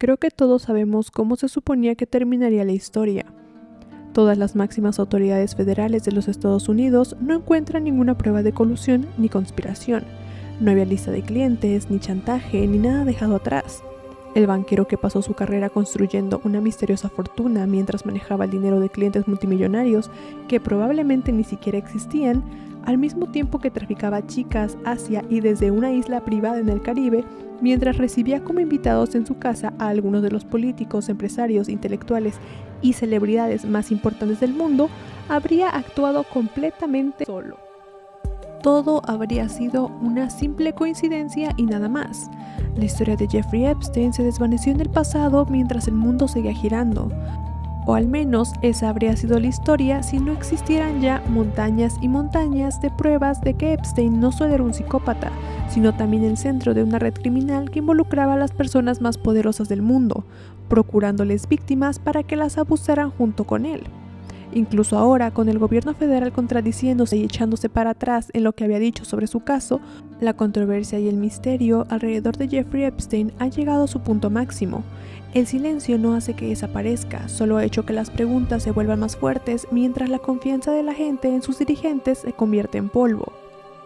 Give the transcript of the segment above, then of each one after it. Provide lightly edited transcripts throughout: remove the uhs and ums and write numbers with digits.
Creo que todos sabemos cómo se suponía que terminaría la historia. Todas las máximas autoridades federales de los Estados Unidos no encuentran ninguna prueba de colusión ni conspiración. No había lista de clientes, ni chantaje, ni nada dejado atrás. El banquero que pasó su carrera construyendo una misteriosa fortuna mientras manejaba el dinero de clientes multimillonarios que probablemente ni siquiera existían, al mismo tiempo que traficaba chicas hacia y desde una isla privada en el Caribe, mientras recibía como invitados en su casa a algunos de los políticos, empresarios, intelectuales y celebridades más importantes del mundo, habría actuado completamente solo. Todo habría sido una simple coincidencia y nada más. La historia de Jeffrey Epstein se desvaneció en el pasado mientras el mundo seguía girando. O al menos esa habría sido la historia si no existieran ya montañas y montañas de pruebas de que Epstein no solo era un psicópata, sino también el centro de una red criminal que involucraba a las personas más poderosas del mundo, procurándoles víctimas para que las abusaran junto con él. Incluso ahora, con el gobierno federal contradiciéndose y echándose para atrás en lo que había dicho sobre su caso, la controversia y el misterio alrededor de Jeffrey Epstein ha llegado a su punto máximo. El silencio no hace que desaparezca, solo ha hecho que las preguntas se vuelvan más fuertes mientras la confianza de la gente en sus dirigentes se convierte en polvo.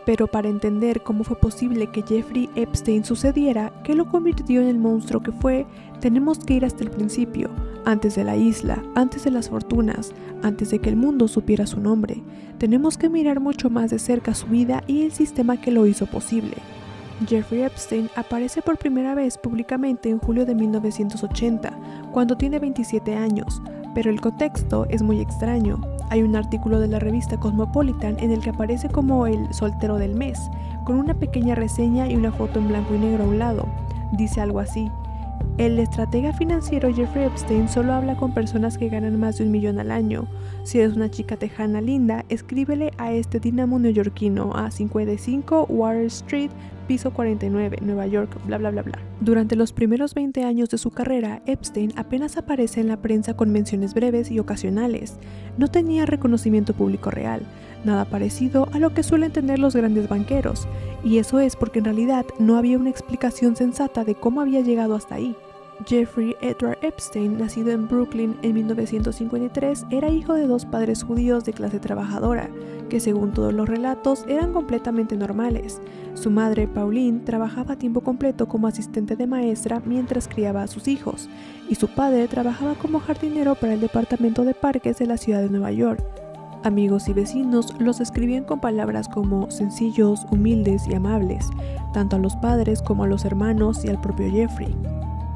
Pero para entender cómo fue posible que Jeffrey Epstein sucediera, qué lo convirtió en el monstruo que fue, tenemos que ir hasta el principio, antes de la isla, antes de las fortunas, antes de que el mundo supiera su nombre. Tenemos que mirar mucho más de cerca su vida y el sistema que lo hizo posible. Jeffrey Epstein aparece por primera vez públicamente en julio de 1980, cuando tiene 27 años, pero el contexto es muy extraño. Hay un artículo de la revista Cosmopolitan en el que aparece como el soltero del mes, con una pequeña reseña y una foto en blanco y negro a un lado. Dice algo así: el estratega financiero Jeffrey Epstein solo habla con personas que ganan más de $1 millón al año. Si eres una chica tejana linda, escríbele a este dínamo neoyorquino a 55 Water Street, piso 49, Nueva York, bla bla bla bla. Durante los primeros 20 años de su carrera, Epstein apenas aparece en la prensa con menciones breves y ocasionales. No tenía reconocimiento público real, nada parecido a lo que suelen tener los grandes banqueros, y eso es porque en realidad no había una explicación sensata de cómo había llegado hasta ahí. Jeffrey Edward Epstein, nacido en Brooklyn en 1953, era hijo de dos padres judíos de clase trabajadora, que según todos los relatos eran completamente normales. Su madre, Pauline, trabajaba a tiempo completo como asistente de maestra mientras criaba a sus hijos, y su padre trabajaba como jardinero para el departamento de parques de la ciudad de Nueva York. Amigos y vecinos los describían con palabras como sencillos, humildes y amables, tanto a los padres como a los hermanos y al propio Jeffrey.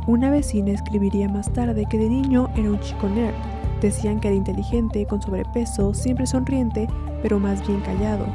Una vecina escribiría más tarde que de niño era un chico nerd. Decían que era inteligente, con sobrepeso, siempre sonriente, pero más bien callado.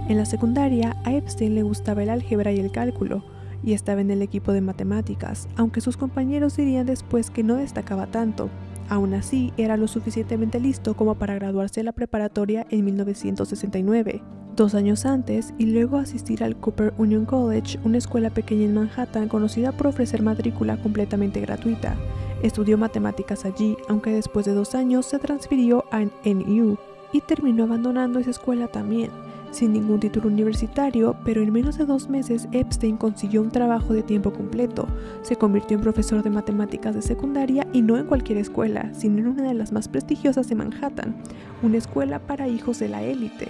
En la secundaria, a Epstein le gustaba el álgebra y el cálculo, y estaba en el equipo de matemáticas, aunque sus compañeros dirían después que no destacaba tanto. Aún así, era lo suficientemente listo como para graduarse de la preparatoria en 1969. 2 años antes, y luego asistir al Cooper Union College, una escuela pequeña en Manhattan conocida por ofrecer matrícula completamente gratuita. Estudió matemáticas allí, aunque después de 2 años se transfirió a NU y terminó abandonando esa escuela también, sin ningún título universitario, pero en menos de 2 meses Epstein consiguió un trabajo de tiempo completo. Se convirtió en profesor de matemáticas de secundaria y no en cualquier escuela, sino en una de las más prestigiosas de Manhattan, una escuela para hijos de la élite.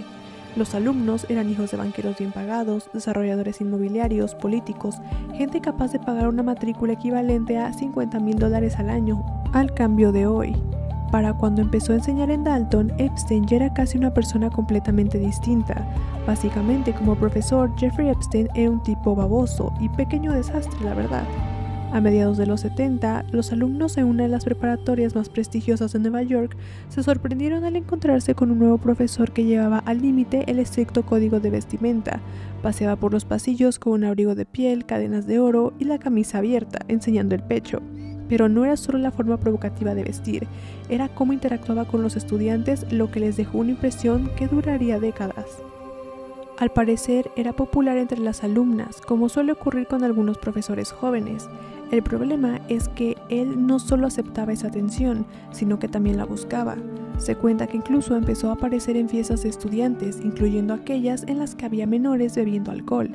Los alumnos eran hijos de banqueros bien pagados, desarrolladores inmobiliarios, políticos, gente capaz de pagar una matrícula equivalente a $50,000 al año, al cambio de hoy. Para cuando empezó a enseñar en Dalton, Epstein ya era casi una persona completamente distinta. Básicamente, como profesor, Jeffrey Epstein era un tipo baboso y pequeño desastre, la verdad. A mediados de los 70, los alumnos en una de las preparatorias más prestigiosas de Nueva York se sorprendieron al encontrarse con un nuevo profesor que llevaba al límite el estricto código de vestimenta. Paseaba por los pasillos con un abrigo de piel, cadenas de oro y la camisa abierta, enseñando el pecho. Pero no era solo la forma provocativa de vestir, era cómo interactuaba con los estudiantes, lo que les dejó una impresión que duraría décadas. Al parecer, era popular entre las alumnas, como suele ocurrir con algunos profesores jóvenes. El problema es que él no solo aceptaba esa atención, sino que también la buscaba. Se cuenta que incluso empezó a aparecer en fiestas de estudiantes, incluyendo aquellas en las que había menores bebiendo alcohol.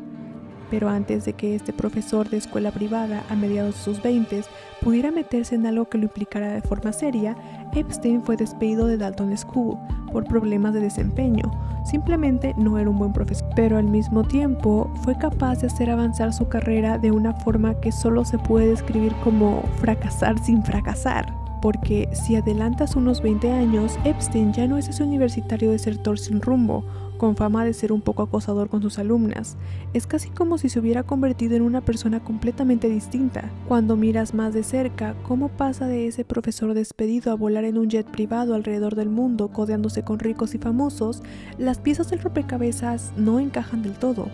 Pero antes de que este profesor de escuela privada, a mediados de sus 20, pudiera meterse en algo que lo implicara de forma seria, Epstein fue despedido de Dalton School por problemas de desempeño. Simplemente no era un buen profesor, pero al mismo tiempo fue capaz de hacer avanzar su carrera de una forma que solo se puede describir como fracasar sin fracasar. Porque si adelantas unos 20 años, Epstein ya no es ese universitario desertor sin rumbo, con fama de ser un poco acosador con sus alumnas. Es casi como si se hubiera convertido en una persona completamente distinta. Cuando miras más de cerca cómo pasa de ese profesor despedido a volar en un jet privado alrededor del mundo codeándose con ricos y famosos, las piezas del rompecabezas no encajan del todo.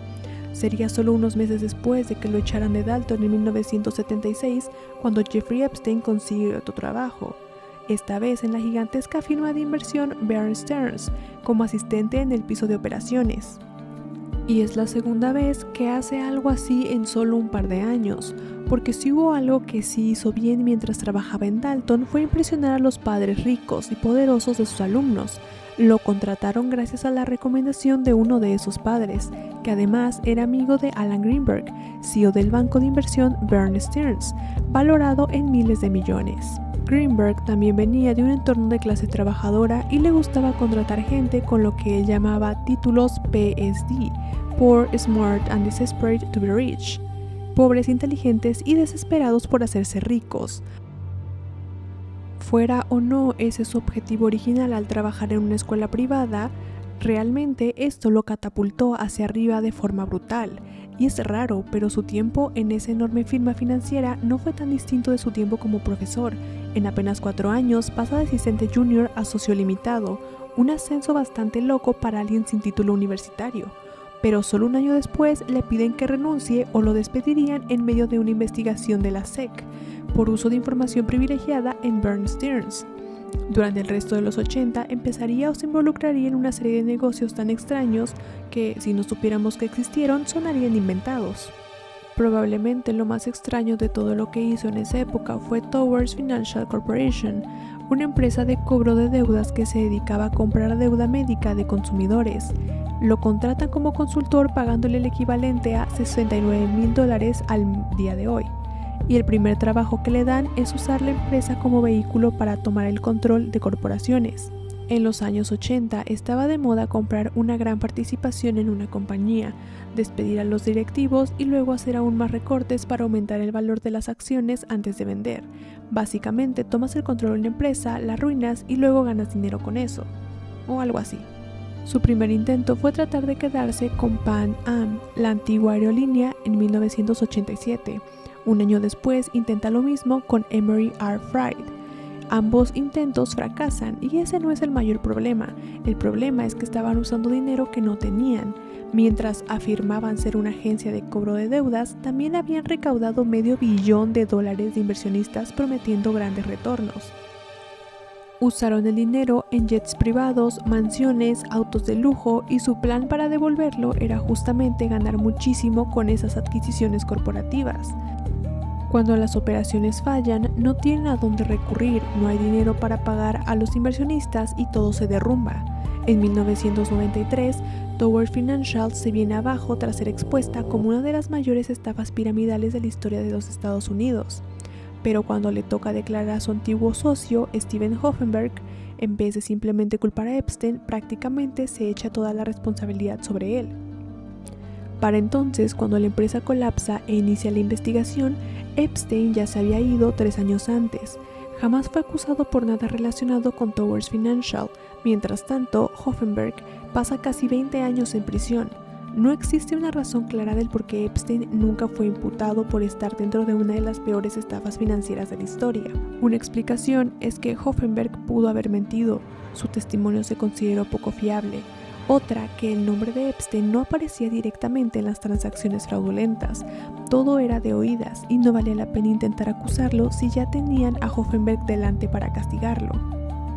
Sería solo unos meses después de que lo echaran de Dalton en 1976 cuando Jeffrey Epstein consigue otro trabajo, esta vez en la gigantesca firma de inversión Bear Stearns, como asistente en el piso de operaciones. Y es la segunda vez que hace algo así en solo un par de años, porque si hubo algo que sí hizo bien mientras trabajaba en Dalton fue impresionar a los padres ricos y poderosos de sus alumnos. Lo contrataron gracias a la recomendación de uno de esos padres, que además era amigo de Alan Greenberg, CEO del banco de inversión Bear Stearns, valorado en miles de millones. Greenberg también venía de un entorno de clase trabajadora y le gustaba contratar gente con lo que él llamaba títulos PSD, Poor, Smart and Desperate to be Rich, pobres, inteligentes y desesperados por hacerse ricos. Fuera o no ese su objetivo original al trabajar en una escuela privada, realmente esto lo catapultó hacia arriba de forma brutal. Y es raro, pero su tiempo en esa enorme firma financiera no fue tan distinto de su tiempo como profesor. En apenas 4 años pasa de asistente junior a socio limitado, un ascenso bastante loco para alguien sin título universitario. Pero solo un año después le piden que renuncie o lo despedirían en medio de una investigación de la SEC por uso de información privilegiada en Bear Stearns. Durante el resto de los 80 empezaría o se involucraría en una serie de negocios tan extraños que, si no supiéramos que existieron, sonarían inventados. Probablemente lo más extraño de todo lo que hizo en esa época fue Towers Financial Corporation, una empresa de cobro de deudas que se dedicaba a comprar deuda médica de consumidores. Lo contratan como consultor pagándole el equivalente a $69,000 al día de hoy. Y el primer trabajo que le dan es usar la empresa como vehículo para tomar el control de corporaciones. En los años 80 estaba de moda comprar una gran participación en una compañía, despedir a los directivos y luego hacer aún más recortes para aumentar el valor de las acciones antes de vender. Básicamente tomas el control de una empresa, la arruinas y luego ganas dinero con eso, o algo así. Su primer intento fue tratar de quedarse con Pan Am, la antigua aerolínea, en 1987. Un año después intenta lo mismo con Emery R. Fried. Ambos intentos fracasan y ese no es el mayor problema. El problema es que estaban usando dinero que no tenían. Mientras afirmaban ser una agencia de cobro de deudas, también habían recaudado $500 millón de inversionistas prometiendo grandes retornos. Usaron el dinero en jets privados, mansiones, autos de lujo y su plan para devolverlo era justamente ganar muchísimo con esas adquisiciones corporativas. Cuando las operaciones fallan, no tienen a dónde recurrir, no hay dinero para pagar a los inversionistas y todo se derrumba. En 1993, Tower Financial se viene abajo tras ser expuesta como una de las mayores estafas piramidales de la historia de los Estados Unidos. Pero cuando le toca declarar a su antiguo socio, Steven Hoffenberg, en vez de simplemente culpar a Epstein, prácticamente se echa toda la responsabilidad sobre él. Para entonces, cuando la empresa colapsa e inicia la investigación, Epstein ya se había ido 3 años antes. Jamás fue acusado por nada relacionado con Towers Financial. Mientras tanto, Hoffenberg pasa casi 20 años en prisión. No existe una razón clara del por qué Epstein nunca fue imputado por estar dentro de una de las peores estafas financieras de la historia. Una explicación es que Hoffenberg pudo haber mentido, su testimonio se consideró poco fiable. Otra, que el nombre de Epstein no aparecía directamente en las transacciones fraudulentas. Todo era de oídas y no valía la pena intentar acusarlo si ya tenían a Hoffenberg delante para castigarlo.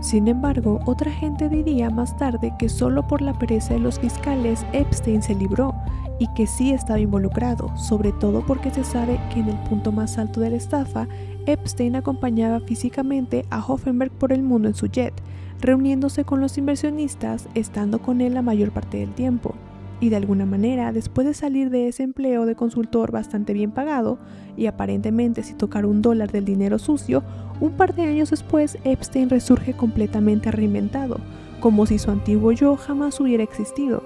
Sin embargo, otra gente diría más tarde que solo por la pereza de los fiscales Epstein se libró y que sí estaba involucrado, sobre todo porque se sabe que en el punto más alto de la estafa, Epstein acompañaba físicamente a Hoffenberg por el mundo en su jet, reuniéndose con los inversionistas, estando con él la mayor parte del tiempo. Y de alguna manera, después de salir de ese empleo de consultor bastante bien pagado, y aparentemente sin tocar $1 del dinero sucio, un par de años después Epstein resurge completamente reinventado, como si su antiguo yo jamás hubiera existido.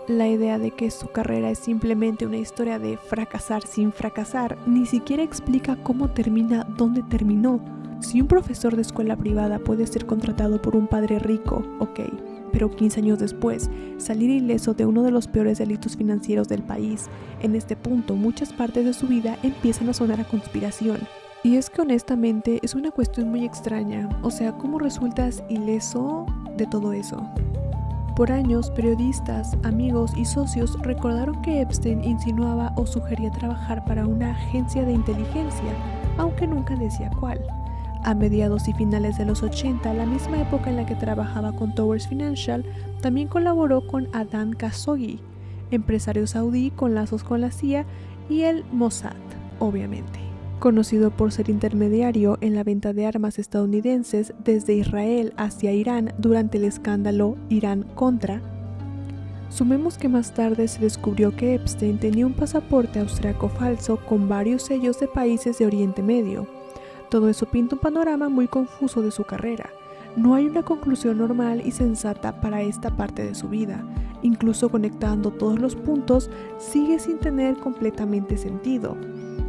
La idea de que su carrera es simplemente una historia de fracasar sin fracasar ni siquiera explica cómo termina donde terminó. Si un profesor de escuela privada puede ser contratado por un padre rico, ok, pero 15 años después, salir ileso de uno de los peores delitos financieros del país, en este punto muchas partes de su vida empiezan a sonar a conspiración. Y es que honestamente es una cuestión muy extraña, o sea, ¿cómo resultas ileso de todo eso? Por años, periodistas, amigos y socios recordaron que Epstein insinuaba o sugería trabajar para una agencia de inteligencia, aunque nunca decía cuál. A mediados y finales de los 80, la misma época en la que trabajaba con Towers Financial, también colaboró con Adnan Khashoggi, empresario saudí con lazos con la CIA y el Mossad, obviamente. Conocido por ser intermediario en la venta de armas estadounidenses desde Israel hacia Irán durante el escándalo Irán-Contra. Sumemos que más tarde se descubrió que Epstein tenía un pasaporte austriaco falso con varios sellos de países de Oriente Medio. Todo eso pinta un panorama muy confuso de su carrera. No hay una conclusión normal y sensata para esta parte de su vida. Incluso conectando todos los puntos, sigue sin tener completamente sentido.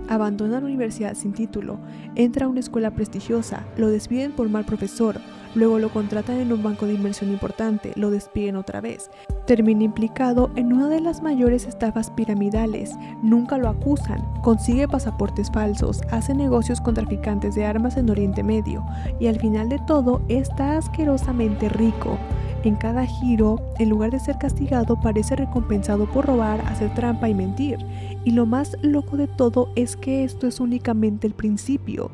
Abandona la universidad sin título, entra a una escuela prestigiosa, lo despiden por mal profesor, luego lo contratan en un banco de inversión importante, lo despiden otra vez. Termina implicado en una de las mayores estafas piramidales, nunca lo acusan, consigue pasaportes falsos, hace negocios con traficantes de armas en Oriente Medio y al final de todo está asquerosamente rico. En cada giro, en lugar de ser castigado, parece recompensado por robar, hacer trampa y mentir. Y lo más loco de todo es que esto es únicamente el principio.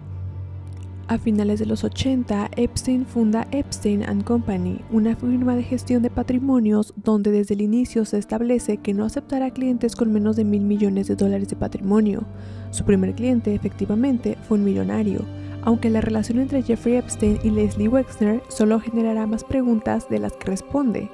A finales de los 80, Epstein funda Epstein & Company, una firma de gestión de patrimonios donde desde el inicio se establece que no aceptará clientes con menos de $1.000 millones de patrimonio. Su primer cliente, efectivamente, fue un millonario, aunque la relación entre Jeffrey Epstein y Leslie Wexner solo generará más preguntas de las que responde.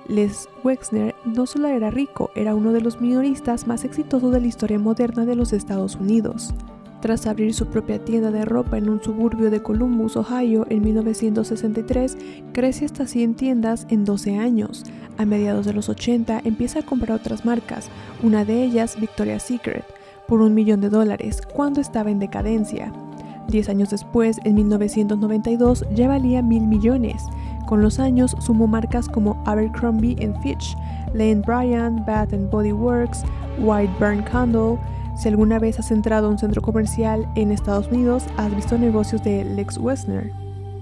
Les Wexner no solo era rico, era uno de los minoristas más exitosos de la historia moderna de los Estados Unidos. Tras abrir su propia tienda de ropa en un suburbio de Columbus, Ohio, en 1963, crece hasta 100 tiendas en 12 años. A mediados de los 80 empieza a comprar otras marcas, una de ellas Victoria's Secret, por $1 millón cuando estaba en decadencia. 10 años después, en 1992, ya valía $1.000 millones. Con los años sumó marcas como Abercrombie & Fitch, Lane Bryant, Bath & Body Works, White Barn Candle. Si alguna vez has entrado a un centro comercial en Estados Unidos, has visto negocios de Lex Wexner.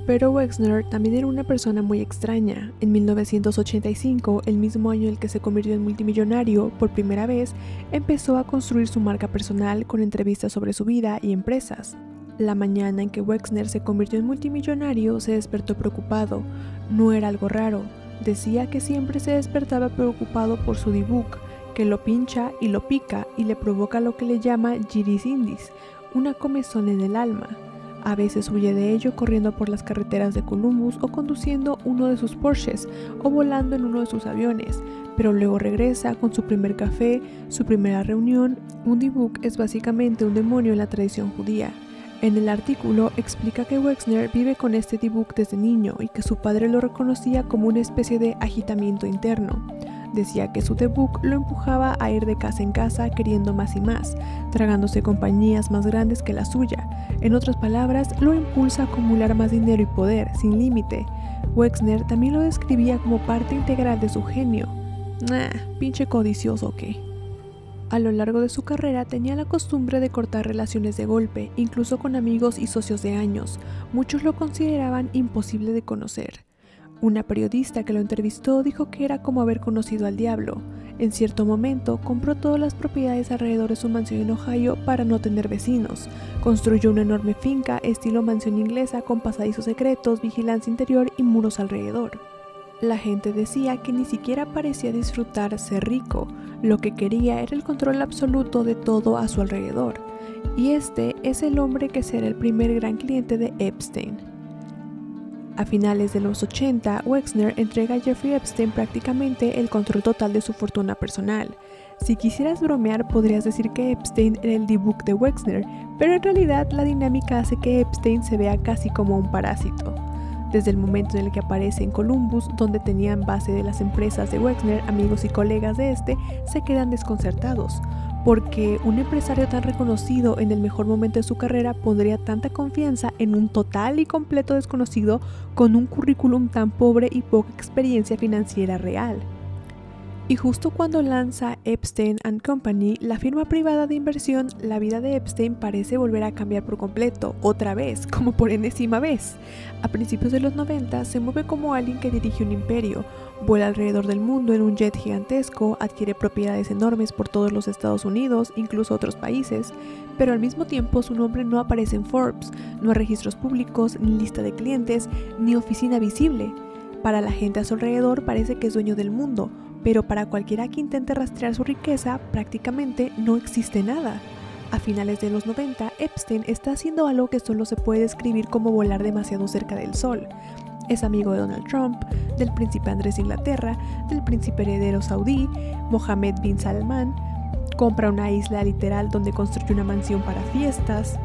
Pero Wexner también era una persona muy extraña. En 1985, el mismo año en el que se convirtió en multimillonario, por primera vez, empezó a construir su marca personal con entrevistas sobre su vida y empresas. La mañana en que Wexner se convirtió en multimillonario, se despertó preocupado. No era algo raro. Decía que siempre se despertaba preocupado por su D-Book, que lo pincha y lo pica y le provoca lo que le llama girisindis, una comezón en el alma. A veces huye de ello corriendo por las carreteras de Columbus o conduciendo uno de sus Porsches o volando en uno de sus aviones, pero luego regresa con su primer café, su primera reunión. Un D-Book es básicamente un demonio en la tradición judía. En el artículo explica que Wexner vive con este D-Book desde niño y que su padre lo reconocía como una especie de agitamiento interno. Decía que su D-Book lo empujaba a ir de casa en casa queriendo más y más, tragándose compañías más grandes que la suya. En otras palabras, lo impulsa a acumular más dinero y poder, sin límite. Wexner también lo describía como parte integral de su genio. Pinche codicioso, ¿qué? A lo largo de su carrera tenía la costumbre de cortar relaciones de golpe, incluso con amigos y socios de años. Muchos lo consideraban imposible de conocer. Una periodista que lo entrevistó dijo que era como haber conocido al diablo. En cierto momento compró todas las propiedades alrededor de su mansión en Ohio para no tener vecinos. Construyó una enorme finca estilo mansión inglesa con pasadizos secretos, vigilancia interior y muros alrededor. La gente decía que ni siquiera parecía disfrutar ser rico, lo que quería era el control absoluto de todo a su alrededor. Y este es el hombre que será el primer gran cliente de Epstein. A finales de los 80, Wexner entrega a Jeffrey Epstein prácticamente el control total de su fortuna personal. Si quisieras bromear, podrías decir que Epstein era el D-Book de Wexner, pero en realidad la dinámica hace que Epstein se vea casi como un parásito. Desde el momento en el que aparece en Columbus, donde tenían base de las empresas de Wexner, amigos y colegas de este se quedan desconcertados, porque un empresario tan reconocido en el mejor momento de su carrera pondría tanta confianza en un total y completo desconocido con un currículum tan pobre y poca experiencia financiera real. Y justo cuando lanza Epstein & Company, la firma privada de inversión, la vida de Epstein parece volver a cambiar por completo, otra vez, como por enésima vez. A principios de los 90 se mueve como alguien que dirige un imperio, vuela alrededor del mundo en un jet gigantesco, adquiere propiedades enormes por todos los Estados Unidos, incluso otros países, pero al mismo tiempo su nombre no aparece en Forbes, no hay registros públicos, ni lista de clientes, ni oficina visible. Para la gente a su alrededor parece que es dueño del mundo, pero para cualquiera que intente rastrear su riqueza, prácticamente no existe nada. A finales de los 90, Epstein está haciendo algo que solo se puede describir como volar demasiado cerca del sol. Es amigo de Donald Trump, del príncipe Andrés de Inglaterra, del príncipe heredero saudí, Mohammed bin Salman, compra una isla literal donde construye una mansión para fiestas.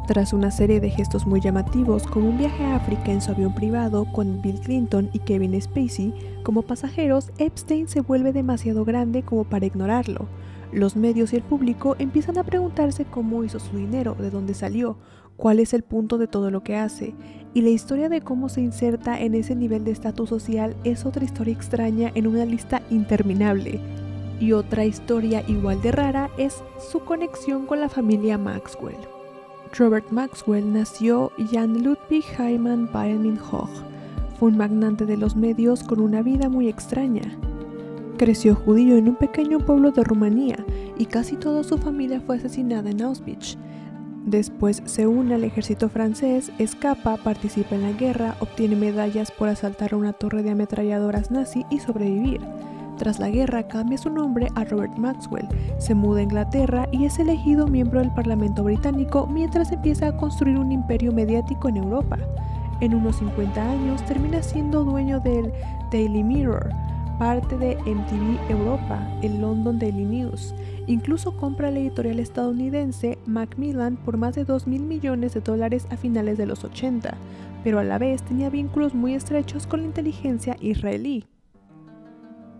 Tras una serie de gestos muy llamativos, como un viaje a África en su avión privado con Bill Clinton y Kevin Spacey como pasajeros, Epstein se vuelve demasiado grande como para ignorarlo. Los medios y el público empiezan a preguntarse cómo hizo su dinero, de dónde salió, cuál es el punto de todo lo que hace, y la historia de cómo se inserta en ese nivel de estatus social es otra historia extraña en una lista interminable. Y otra historia igual de rara es su conexión con la familia Maxwell. Robert Maxwell nació Jan Ludwig Heimann Barenmin-Hoch. Fue un magnate de los medios con una vida muy extraña. Creció judío en un pequeño pueblo de Rumanía y casi toda su familia fue asesinada en Auschwitz. Después se une al ejército francés, escapa, participa en la guerra, obtiene medallas por asaltar una torre de ametralladoras nazi y sobrevivir. Tras la guerra cambia su nombre a Robert Maxwell, se muda a Inglaterra y es elegido miembro del Parlamento británico mientras empieza a construir un imperio mediático en Europa. En unos 50 años termina siendo dueño del Daily Mirror, parte de MTV Europa, el London Daily News. Incluso compra la editorial estadounidense Macmillan por más de $2.000 millones a finales de los 80, pero a la vez tenía vínculos muy estrechos con la inteligencia israelí.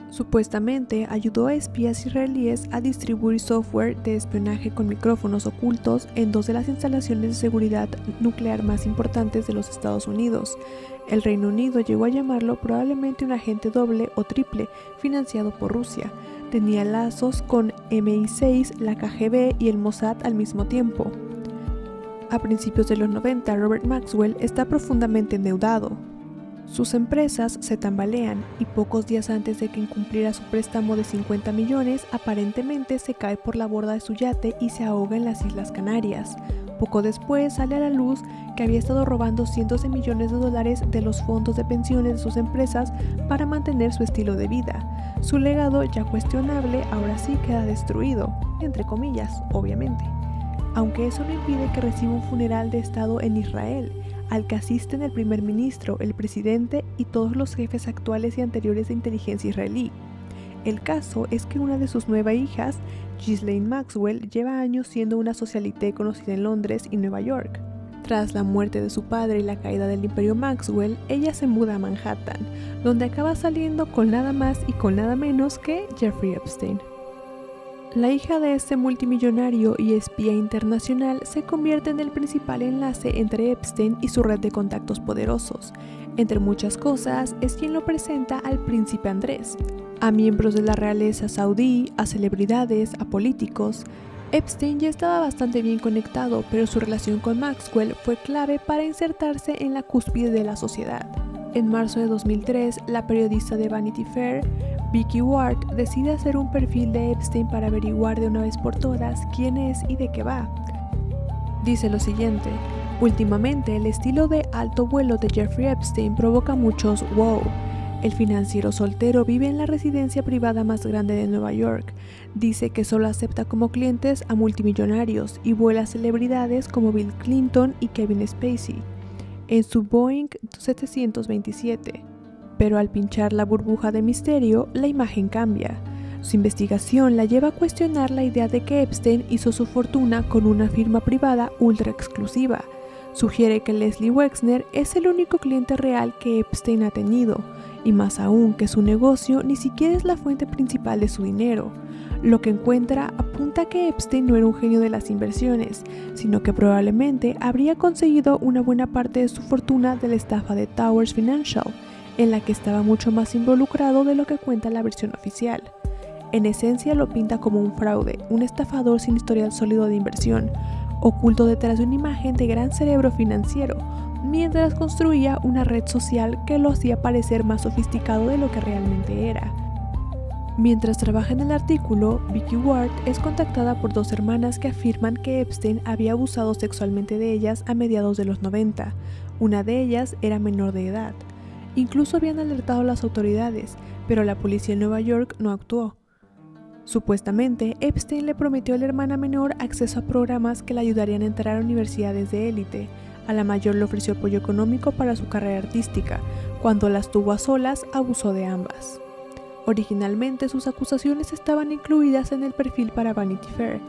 Supuestamente ayudó a espías israelíes a distribuir software de espionaje con micrófonos ocultos en dos de las instalaciones de seguridad nuclear más importantes de los Estados Unidos. El Reino Unido llegó a llamarlo probablemente un agente doble o triple financiado por Rusia. Tenía lazos con MI6, la KGB y el Mossad al mismo tiempo. A principios de los 90, Robert Maxwell está profundamente endeudado. Sus empresas se tambalean y pocos días antes de que incumpliera su préstamo de 50 millones, aparentemente se cae por la borda de su yate y se ahoga en las Islas Canarias. Poco después sale a la luz que había estado robando cientos de millones de dólares de los fondos de pensiones de sus empresas para mantener su estilo de vida. Su legado, ya cuestionable, ahora sí queda destruido, entre comillas, obviamente. Aunque eso no impide que reciba un funeral de Estado en Israel, al que asisten el primer ministro, el presidente y todos los jefes actuales y anteriores de inteligencia israelí. El caso es que una de sus 9 hijas, Ghislaine Maxwell, lleva años siendo una socialité conocida en Londres y Nueva York. Tras la muerte de su padre y la caída del imperio Maxwell, ella se muda a Manhattan, donde acaba saliendo con nada más y con nada menos que Jeffrey Epstein. La hija de este multimillonario y espía internacional se convierte en el principal enlace entre Epstein y su red de contactos poderosos. Entre muchas cosas, es quien lo presenta al príncipe Andrés, a miembros de la realeza saudí, a celebridades, a políticos. Epstein ya estaba bastante bien conectado, pero su relación con Maxwell fue clave para insertarse en la cúspide de la sociedad. En marzo de 2003, la periodista de Vanity Fair, Vicky Ward, decide hacer un perfil de Epstein para averiguar de una vez por todas quién es y de qué va. Dice lo siguiente: últimamente el estilo de alto vuelo de Jeffrey Epstein provoca muchos wow. El financiero soltero vive en la residencia privada más grande de Nueva York. Dice que solo acepta como clientes a multimillonarios y vuela a celebridades como Bill Clinton y Kevin Spacey. en su Boeing 727. Pero al pinchar la burbuja de misterio, la imagen cambia. Su investigación la lleva a cuestionar la idea de que Epstein hizo su fortuna con una firma privada ultra exclusiva. Sugiere que Leslie Wexner es el único cliente real que Epstein ha tenido, y más aún que su negocio ni siquiera es la fuente principal de su dinero. Lo que encuentra apunta a que Epstein no era un genio de las inversiones, sino que probablemente habría conseguido una buena parte de su fortuna de la estafa de Towers Financial, en la que estaba mucho más involucrado de lo que cuenta la versión oficial. En esencia lo pinta como un fraude, un estafador sin historial sólido de inversión, oculto detrás de una imagen de gran cerebro financiero, mientras construía una red social que lo hacía parecer más sofisticado de lo que realmente era. Mientras trabaja en el artículo, Vicky Ward es contactada por dos hermanas que afirman que Epstein había abusado sexualmente de ellas a mediados de los 90. Una de ellas era menor de edad. Incluso habían alertado a las autoridades, pero la policía en Nueva York no actuó. Supuestamente, Epstein le prometió a la hermana menor acceso a programas que la ayudarían a entrar a universidades de élite. A la mayor le ofreció apoyo económico para su carrera artística. Cuando las tuvo a solas, abusó de ambas. Originalmente, sus acusaciones estaban incluidas en el perfil para Vanity Fair,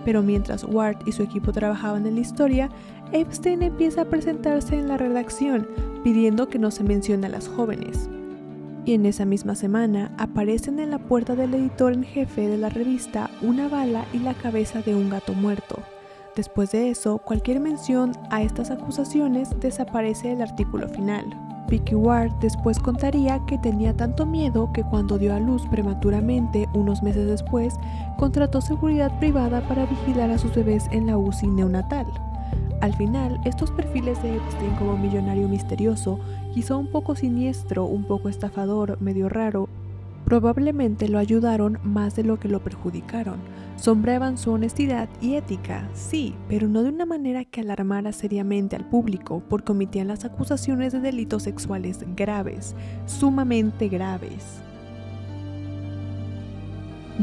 pero mientras Ward y su equipo trabajaban en la historia, Epstein empieza a presentarse en la redacción, pidiendo que no se mencione a las jóvenes. Y en esa misma semana aparecen en la puerta del editor en jefe de la revista una bala y la cabeza de un gato muerto. Después de eso, cualquier mención a estas acusaciones desaparece del artículo final. Vicky Ward después contaría que tenía tanto miedo que cuando dio a luz prematuramente, unos meses después, contrató seguridad privada para vigilar a sus bebés en la UCI neonatal. Al final, estos perfiles de Epstein como millonario misterioso, quizá un poco siniestro, un poco estafador, medio raro, probablemente lo ayudaron más de lo que lo perjudicaron. Sombreaban su honestidad y ética, sí, pero no de una manera que alarmara seriamente al público, porque omitían las acusaciones de delitos sexuales graves, sumamente graves.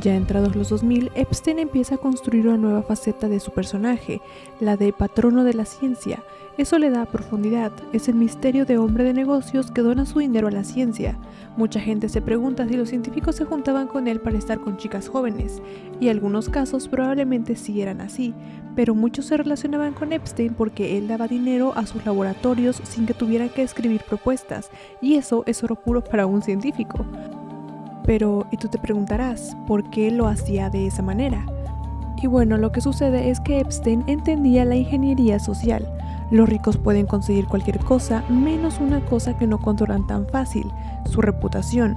Ya entrados los 2000, Epstein empieza a construir una nueva faceta de su personaje, la de patrono de la ciencia. Eso le da profundidad, es el misterio de hombre de negocios que dona su dinero a la ciencia. Mucha gente se pregunta si los científicos se juntaban con él para estar con chicas jóvenes, y algunos casos probablemente sí eran así, pero muchos se relacionaban con Epstein porque él daba dinero a sus laboratorios sin que tuvieran que escribir propuestas, y eso es oro puro para un científico. Pero, y tú te preguntarás, ¿por qué lo hacía de esa manera? Y bueno, lo que sucede es que Epstein entendía la ingeniería social. Los ricos pueden conseguir cualquier cosa, menos una cosa que no controlan tan fácil, su reputación.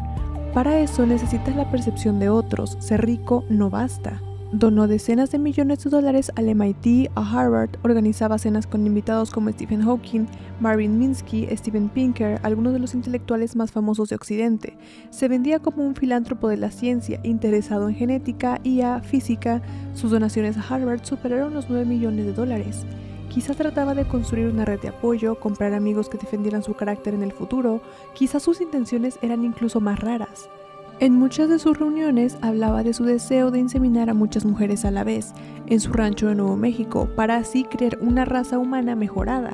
Para eso necesitas la percepción de otros, ser rico no basta. Donó decenas de millones de dólares al MIT, a Harvard, organizaba cenas con invitados como Stephen Hawking, Marvin Minsky, Steven Pinker, algunos de los intelectuales más famosos de Occidente. Se vendía como un filántropo de la ciencia, interesado en genética, IA, física. Sus donaciones a Harvard superaron los 9 millones de dólares. Quizás trataba de construir una red de apoyo, comprar amigos que defendieran su carácter en el futuro. Quizás sus intenciones eran incluso más raras. En muchas de sus reuniones hablaba de su deseo de inseminar a muchas mujeres a la vez en su rancho de Nuevo México para así crear una raza humana mejorada.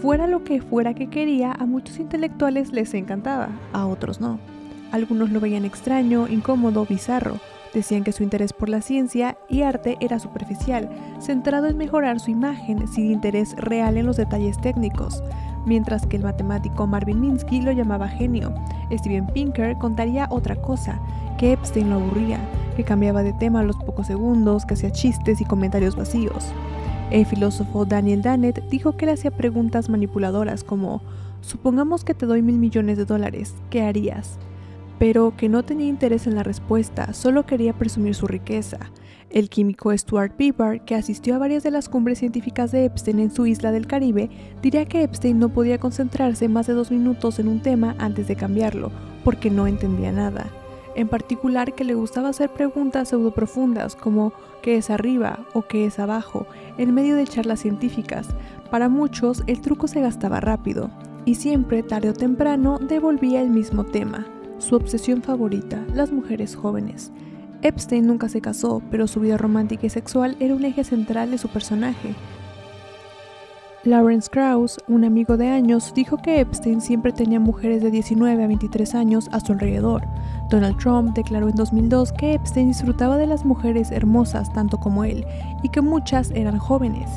Fuera lo que fuera que quería, a muchos intelectuales les encantaba, a otros no. Algunos lo veían extraño, incómodo, bizarro. Decían que su interés por la ciencia y arte era superficial, centrado en mejorar su imagen sin interés real en los detalles técnicos. Mientras que el matemático Marvin Minsky lo llamaba genio. Steven Pinker contaría otra cosa, que Epstein lo aburría, que cambiaba de tema a los pocos segundos, que hacía chistes y comentarios vacíos. El filósofo Daniel Dennett dijo que le hacía preguntas manipuladoras como: supongamos que te doy $1,000 millones, ¿qué harías? Pero que no tenía interés en la respuesta, solo quería presumir su riqueza. El químico Stuart Peabody, que asistió a varias de las cumbres científicas de Epstein en su isla del Caribe, diría que Epstein no podía concentrarse más de 2 minutos en un tema antes de cambiarlo, porque no entendía nada. En particular, que le gustaba hacer preguntas pseudoprofundas como ¿qué es arriba? O ¿qué es abajo? En medio de charlas científicas. Para muchos, el truco se gastaba rápido, y siempre, tarde o temprano, devolvía el mismo tema. Su obsesión favorita, las mujeres jóvenes. Epstein nunca se casó, pero su vida romántica y sexual era un eje central de su personaje. Lawrence Krauss, un amigo de años, dijo que Epstein siempre tenía mujeres de 19 a 23 años a su alrededor. Donald Trump declaró en 2002 que Epstein disfrutaba de las mujeres hermosas tanto como él y que muchas eran jóvenes.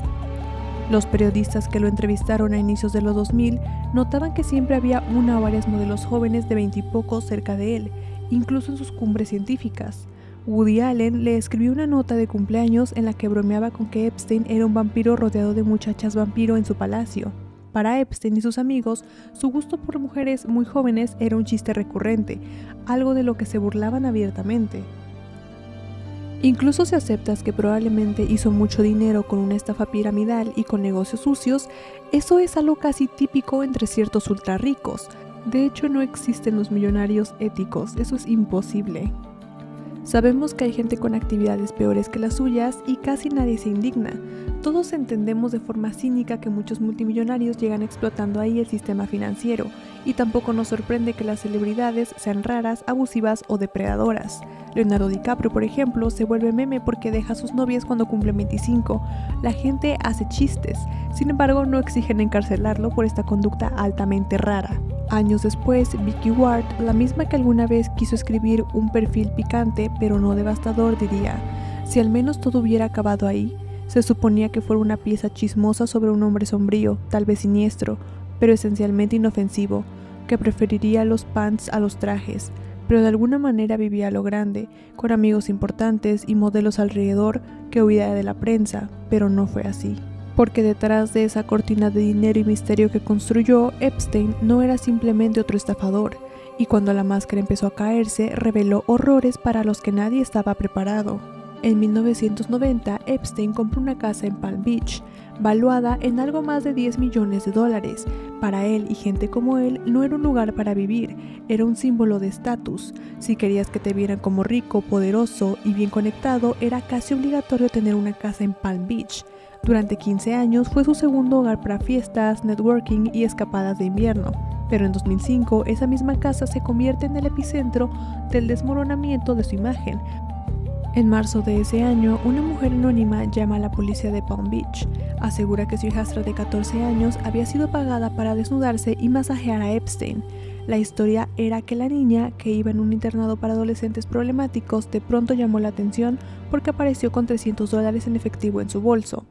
Los periodistas que lo entrevistaron a inicios de los 2000 notaban que siempre había una o varias modelos jóvenes de 20 y pocos cerca de él, incluso en sus cumbres científicas. Woody Allen le escribió una nota de cumpleaños en la que bromeaba con que Epstein era un vampiro rodeado de muchachas vampiro en su palacio. Para Epstein y sus amigos, su gusto por mujeres muy jóvenes era un chiste recurrente, algo de lo que se burlaban abiertamente. Incluso si aceptas que probablemente hizo mucho dinero con una estafa piramidal y con negocios sucios, eso es algo casi típico entre ciertos ultra ricos. De hecho, no existen los millonarios éticos, eso es imposible. Sabemos que hay gente con actividades peores que las suyas y casi nadie se indigna. Todos entendemos de forma cínica que muchos multimillonarios llegan explotando ahí el sistema financiero, y tampoco nos sorprende que las celebridades sean raras, abusivas o depredadoras. Leonardo DiCaprio, por ejemplo, se vuelve meme porque deja a sus novias cuando cumple 25. La gente hace chistes, sin embargo no exigen encarcelarlo por esta conducta altamente rara. Años después, Vicky Ward, la misma que alguna vez quiso escribir un perfil picante pero no devastador, diría: si al menos todo hubiera acabado ahí. Se suponía que fuera una pieza chismosa sobre un hombre sombrío, tal vez siniestro, pero esencialmente inofensivo, que preferiría los pants a los trajes, pero de alguna manera vivía a lo grande, con amigos importantes y modelos alrededor, que huía de la prensa, pero no fue así. Porque detrás de esa cortina de dinero y misterio que construyó, Epstein no era simplemente otro estafador, y cuando la máscara empezó a caerse, reveló horrores para los que nadie estaba preparado. En 1990, Epstein compró una casa en Palm Beach, valuada en algo más de $10 millones. Para él y gente como él, no era un lugar para vivir, era un símbolo de estatus. Si querías que te vieran como rico, poderoso y bien conectado, era casi obligatorio tener una casa en Palm Beach. Durante 15 años fue su segundo hogar para fiestas, networking y escapadas de invierno. Pero en 2005, esa misma casa se convierte en el epicentro del desmoronamiento de su imagen. En marzo de ese año, una mujer anónima llama a la policía de Palm Beach. Asegura que su hijastra de 14 años había sido pagada para desnudarse y masajear a Epstein. La historia era que la niña, que iba en un internado para adolescentes problemáticos, de pronto llamó la atención porque apareció con $300 en efectivo en su bolso.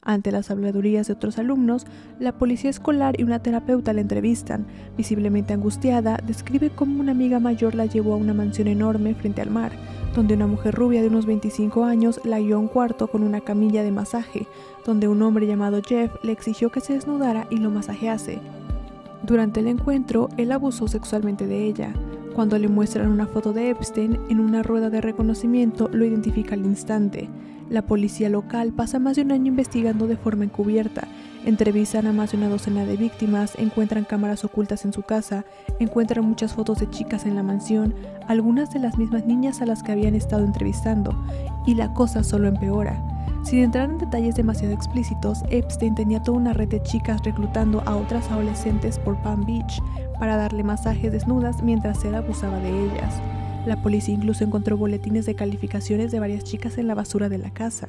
Ante las habladurías de otros alumnos, la policía escolar y una terapeuta la entrevistan. Visiblemente angustiada, describe cómo una amiga mayor la llevó a una mansión enorme frente al mar, donde una mujer rubia de unos 25 años la guió a un cuarto con una camilla de masaje, donde un hombre llamado Jeff le exigió que se desnudara y lo masajease. Durante el encuentro, él abusó sexualmente de ella. Cuando le muestran una foto de Epstein en una rueda de reconocimiento, lo identifica al instante. La policía local pasa más de un año investigando de forma encubierta. Entrevistan a más de una docena de víctimas, encuentran cámaras ocultas en su casa, encuentran muchas fotos de chicas en la mansión, algunas de las mismas niñas a las que habían estado entrevistando, y la cosa solo empeora. Sin entrar en detalles demasiado explícitos, Epstein tenía toda una red de chicas reclutando a otras adolescentes por Palm Beach para darle masajes desnudas mientras él abusaba de ellas. La policía incluso encontró boletines de calificaciones de varias chicas en la basura de la casa.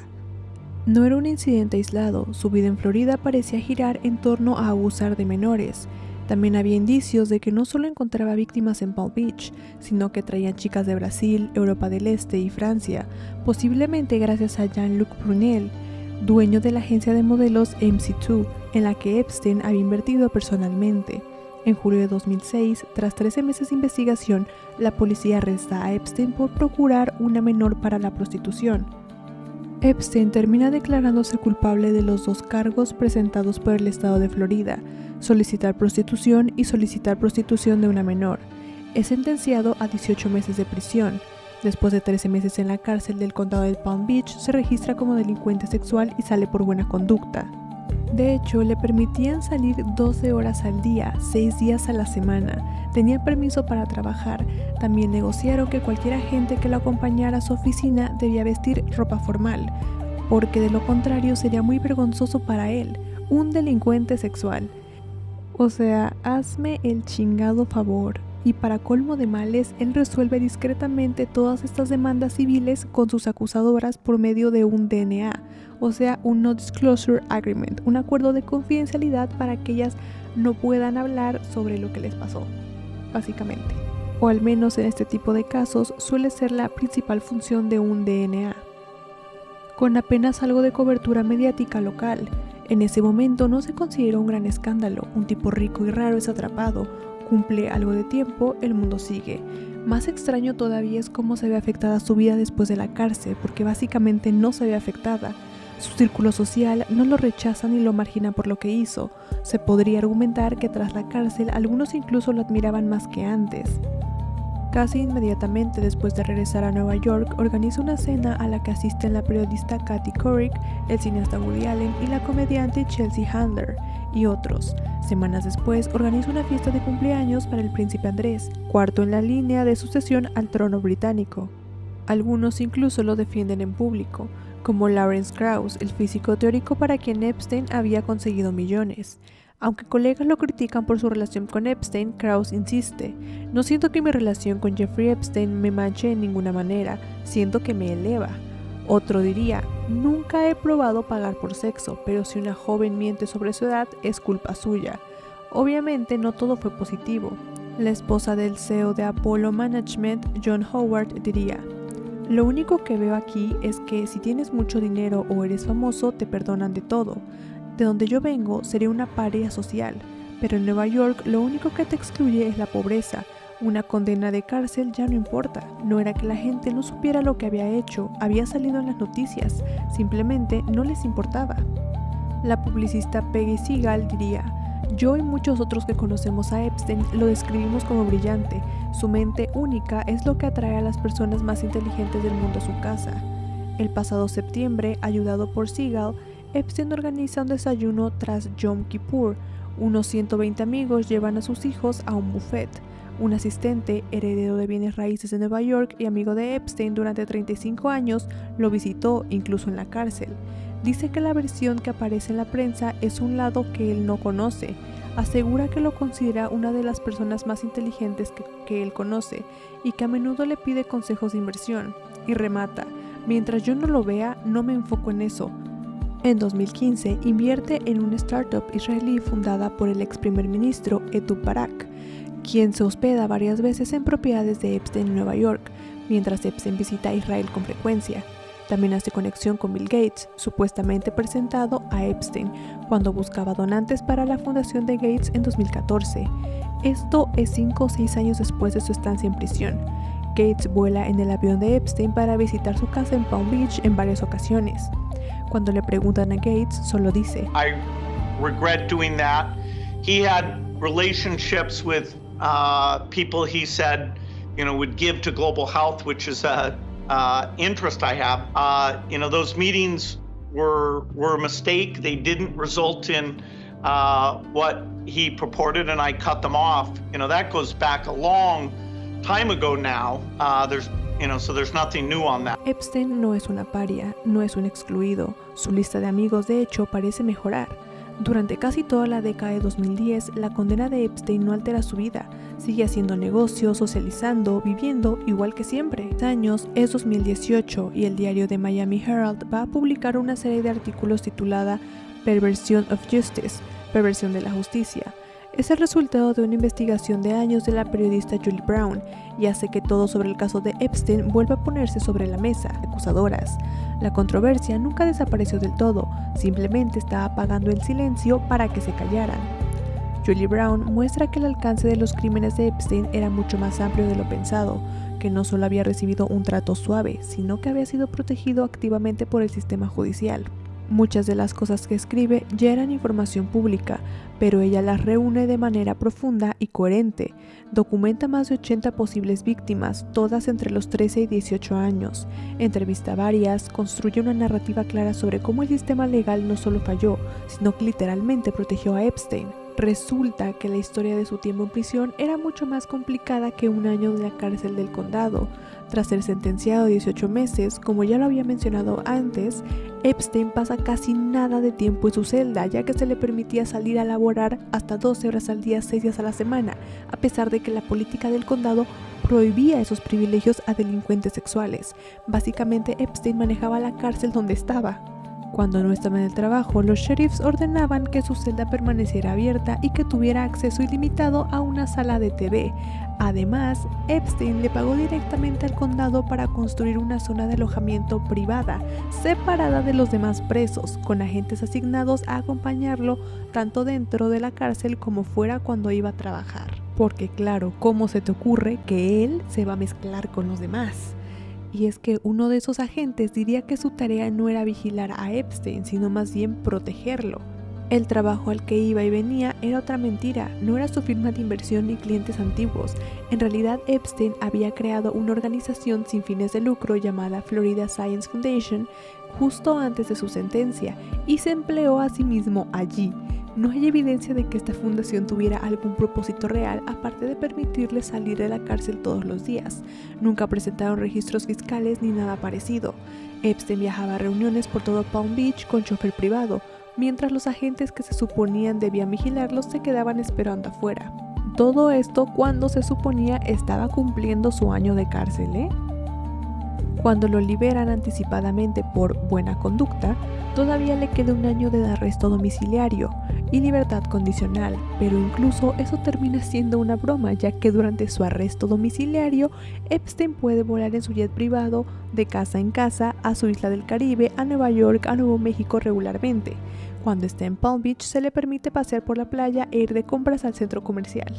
No era un incidente aislado, su vida en Florida parecía girar en torno a abusar de menores. También había indicios de que no solo encontraba víctimas en Palm Beach, sino que traían chicas de Brasil, Europa del Este y Francia, posiblemente gracias a Jean-Luc Brunel, dueño de la agencia de modelos MC2, en la que Epstein había invertido personalmente. En julio de 2006, tras 13 meses de investigación, la policía arresta a Epstein por procurar una menor para la prostitución. Epstein termina declarándose culpable de los dos cargos presentados por el estado de Florida: solicitar prostitución y solicitar prostitución de una menor. Es sentenciado a 18 meses de prisión. Después de 13 meses en la cárcel del condado de Palm Beach, se registra como delincuente sexual y sale por buena conducta. De hecho, le permitían salir 12 horas al día, 6 días a la semana. Tenía permiso para trabajar. También negociaron que cualquier agente que lo acompañara a su oficina debía vestir ropa formal, porque de lo contrario sería muy vergonzoso para él, un delincuente sexual. O sea, hazme el chingado favor. Y para colmo de males, él resuelve discretamente todas estas demandas civiles con sus acusadoras por medio de un DNA, o sea, un No Disclosure Agreement, un acuerdo de confidencialidad para que ellas no puedan hablar sobre lo que les pasó, básicamente. O al menos en este tipo de casos suele ser la principal función de un DNA. Con apenas algo de cobertura mediática local, en ese momento no se considera un gran escándalo, un tipo rico y raro es atrapado, cumple algo de tiempo, el mundo sigue. Más extraño todavía es cómo se ve afectada su vida después de la cárcel, porque básicamente no se ve afectada. Su círculo social no lo rechaza ni lo margina por lo que hizo. Se podría argumentar que tras la cárcel algunos incluso lo admiraban más que antes. Casi inmediatamente después de regresar a Nueva York, organiza una cena a la que asisten la periodista Kathy Couric, el cineasta Woody Allen y la comediante Chelsea Handler, y otros. Semanas después, organiza una fiesta de cumpleaños para el príncipe Andrés, cuarto en la línea de sucesión al trono británico. Algunos incluso lo defienden en público, como Lawrence Krauss, el físico teórico para quien Epstein había conseguido millones. Aunque colegas lo critican por su relación con Epstein, Krauss insiste: "No siento que mi relación con Jeffrey Epstein me manche en ninguna manera, siento que me eleva". Otro diría: "Nunca he probado pagar por sexo, pero si una joven miente sobre su edad, es culpa suya". Obviamente no todo fue positivo. La esposa del CEO de Apollo Management, John Howard, diría: "Lo único que veo aquí es que si tienes mucho dinero o eres famoso, te perdonan de todo. De donde yo vengo sería una paria social, pero en Nueva York lo único que te excluye es la pobreza. Una condena de cárcel ya no importa. No era que la gente no supiera lo que había hecho, había salido en las noticias, simplemente no les importaba". La publicista Peggy Siegel diría: "Yo y muchos otros que conocemos a Epstein lo describimos como brillante. Su mente única es lo que atrae a las personas más inteligentes del mundo a su casa". El pasado septiembre, ayudado por Siegel, Epstein organiza un desayuno tras Yom Kippur. Unos 120 amigos llevan a sus hijos a un buffet. Un asistente, heredero de bienes raíces de Nueva York y amigo de Epstein durante 35 años, lo visitó incluso en la cárcel. Dice que la versión que aparece en la prensa es un lado que él no conoce. Asegura que lo considera una de las personas más inteligentes que él conoce y que a menudo le pide consejos de inversión. Y remata: "Mientras yo no lo vea, no me enfoco en eso". En 2015 invierte en una startup israelí fundada por el ex primer ministro Ehud Barak, quien se hospeda varias veces en propiedades de Epstein en Nueva York, mientras Epstein visita Israel con frecuencia. También hace conexión con Bill Gates, supuestamente presentado a Epstein cuando buscaba donantes para la fundación de Gates en 2014. Esto es 5 o 6 años después de su estancia en prisión. Gates vuela en el avión de Epstein para visitar su casa en Palm Beach en varias ocasiones. Cuando le preguntan a Gates, solo dice: "I regret doing that. He had relationships with people he said, would give to global health, which is a interest I have. Those meetings were a mistake. They didn't result in what he purported, and I cut them off. That goes back a long time ago now. So there's nothing new on that". Epstein no es una paria, no es un excluido. Su lista de amigos, de hecho, parece mejorar. Durante casi toda la década de 2010, la condena de Epstein no altera su vida. Sigue haciendo negocios, socializando, viviendo igual que siempre. Años es 2018 y el diario The Miami Herald va a publicar una serie de artículos titulada Perversion of Justice, perversión de la justicia. Es el resultado de una investigación de años de la periodista Julie Brown y hace que todo sobre el caso de Epstein vuelva a ponerse sobre la mesa, acusadoras. La controversia nunca desapareció del todo, simplemente está apagando el silencio para que se callaran. Julie Brown muestra que el alcance de los crímenes de Epstein era mucho más amplio de lo pensado, que no solo había recibido un trato suave, sino que había sido protegido activamente por el sistema judicial. Muchas de las cosas que escribe ya eran información pública, pero ella las reúne de manera profunda y coherente. Documenta más de 80 posibles víctimas, todas entre los 13 y 18 años. Entrevista a varias, construye una narrativa clara sobre cómo el sistema legal no solo falló, sino que literalmente protegió a Epstein. Resulta que la historia de su tiempo en prisión era mucho más complicada que un año de la cárcel del condado. Tras ser sentenciado a 18 meses, como ya lo había mencionado antes, Epstein pasa casi nada de tiempo en su celda, ya que se le permitía salir a laborar hasta 12 horas al día, 6 días a la semana, a pesar de que la política del condado prohibía esos privilegios a delincuentes sexuales. Básicamente, Epstein manejaba la cárcel donde estaba. Cuando no estaba en el trabajo, los sheriffs ordenaban que su celda permaneciera abierta y que tuviera acceso ilimitado a una sala de TV. Además, Epstein le pagó directamente al condado para construir una zona de alojamiento privada, separada de los demás presos, con agentes asignados a acompañarlo tanto dentro de la cárcel como fuera cuando iba a trabajar. Porque claro, ¿cómo se te ocurre que él se va a mezclar con los demás? Y es que uno de esos agentes diría que su tarea no era vigilar a Epstein, sino más bien protegerlo. El trabajo al que iba y venía era otra mentira, no era su firma de inversión ni clientes antiguos. En realidad, Epstein había creado una organización sin fines de lucro llamada Florida Science Foundation justo antes de su sentencia y se empleó a sí mismo allí. No hay evidencia de que esta fundación tuviera algún propósito real aparte de permitirle salir de la cárcel todos los días. Nunca presentaron registros fiscales ni nada parecido. Epstein viajaba a reuniones por todo Palm Beach con chofer privado, mientras los agentes que se suponían debían vigilarlos se quedaban esperando afuera. Todo esto cuando se suponía estaba cumpliendo su año de cárcel, ¿eh? Cuando lo liberan anticipadamente por buena conducta, todavía le queda un año de arresto domiciliario y libertad condicional, pero incluso eso termina siendo una broma, ya que durante su arresto domiciliario, Epstein puede volar en su jet privado de casa en casa a su isla del Caribe, a Nueva York, a Nuevo México regularmente. Cuando está en Palm Beach, se le permite pasear por la playa e ir de compras al centro comercial.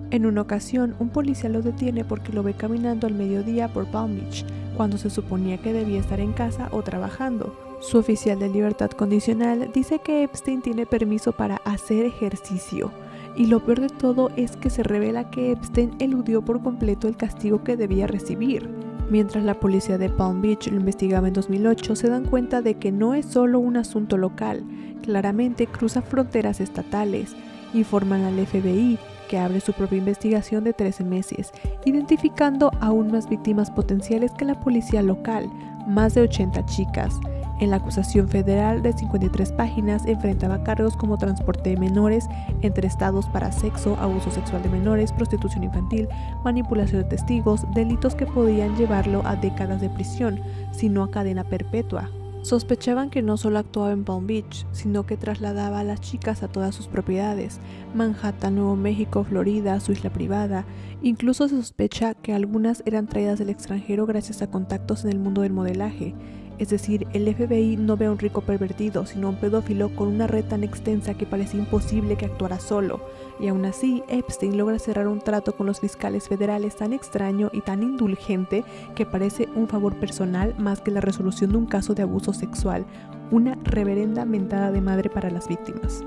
En una ocasión, un policía lo detiene porque lo ve caminando al mediodía por Palm Beach, cuando se suponía que debía estar en casa o trabajando. Su oficial de libertad condicional dice que Epstein tiene permiso para hacer ejercicio. Y lo peor de todo es que se revela que Epstein eludió por completo el castigo que debía recibir. Mientras la policía de Palm Beach lo investigaba en 2008, se dan cuenta de que no es solo un asunto local, claramente cruza fronteras estatales. Informan al FBI, que abre su propia investigación de 13 meses, identificando aún más víctimas potenciales que la policía local, más de 80 chicas. En la acusación federal de 53 páginas enfrentaba cargos como transporte de menores entre estados para sexo, abuso sexual de menores, prostitución infantil, manipulación de testigos, delitos que podían llevarlo a décadas de prisión, sino a cadena perpetua. Sospechaban que no solo actuaba en Palm Beach, sino que trasladaba a las chicas a todas sus propiedades, Manhattan, Nuevo México, Florida, su isla privada. Incluso se sospecha que algunas eran traídas del extranjero gracias a contactos en el mundo del modelaje. Es decir, el FBI no ve a un rico pervertido, sino a un pedófilo con una red tan extensa que parecía imposible que actuara solo. Y aún así, Epstein logra cerrar un trato con los fiscales federales tan extraño y tan indulgente que parece un favor personal más que la resolución de un caso de abuso sexual, una reverenda mentada de madre para las víctimas.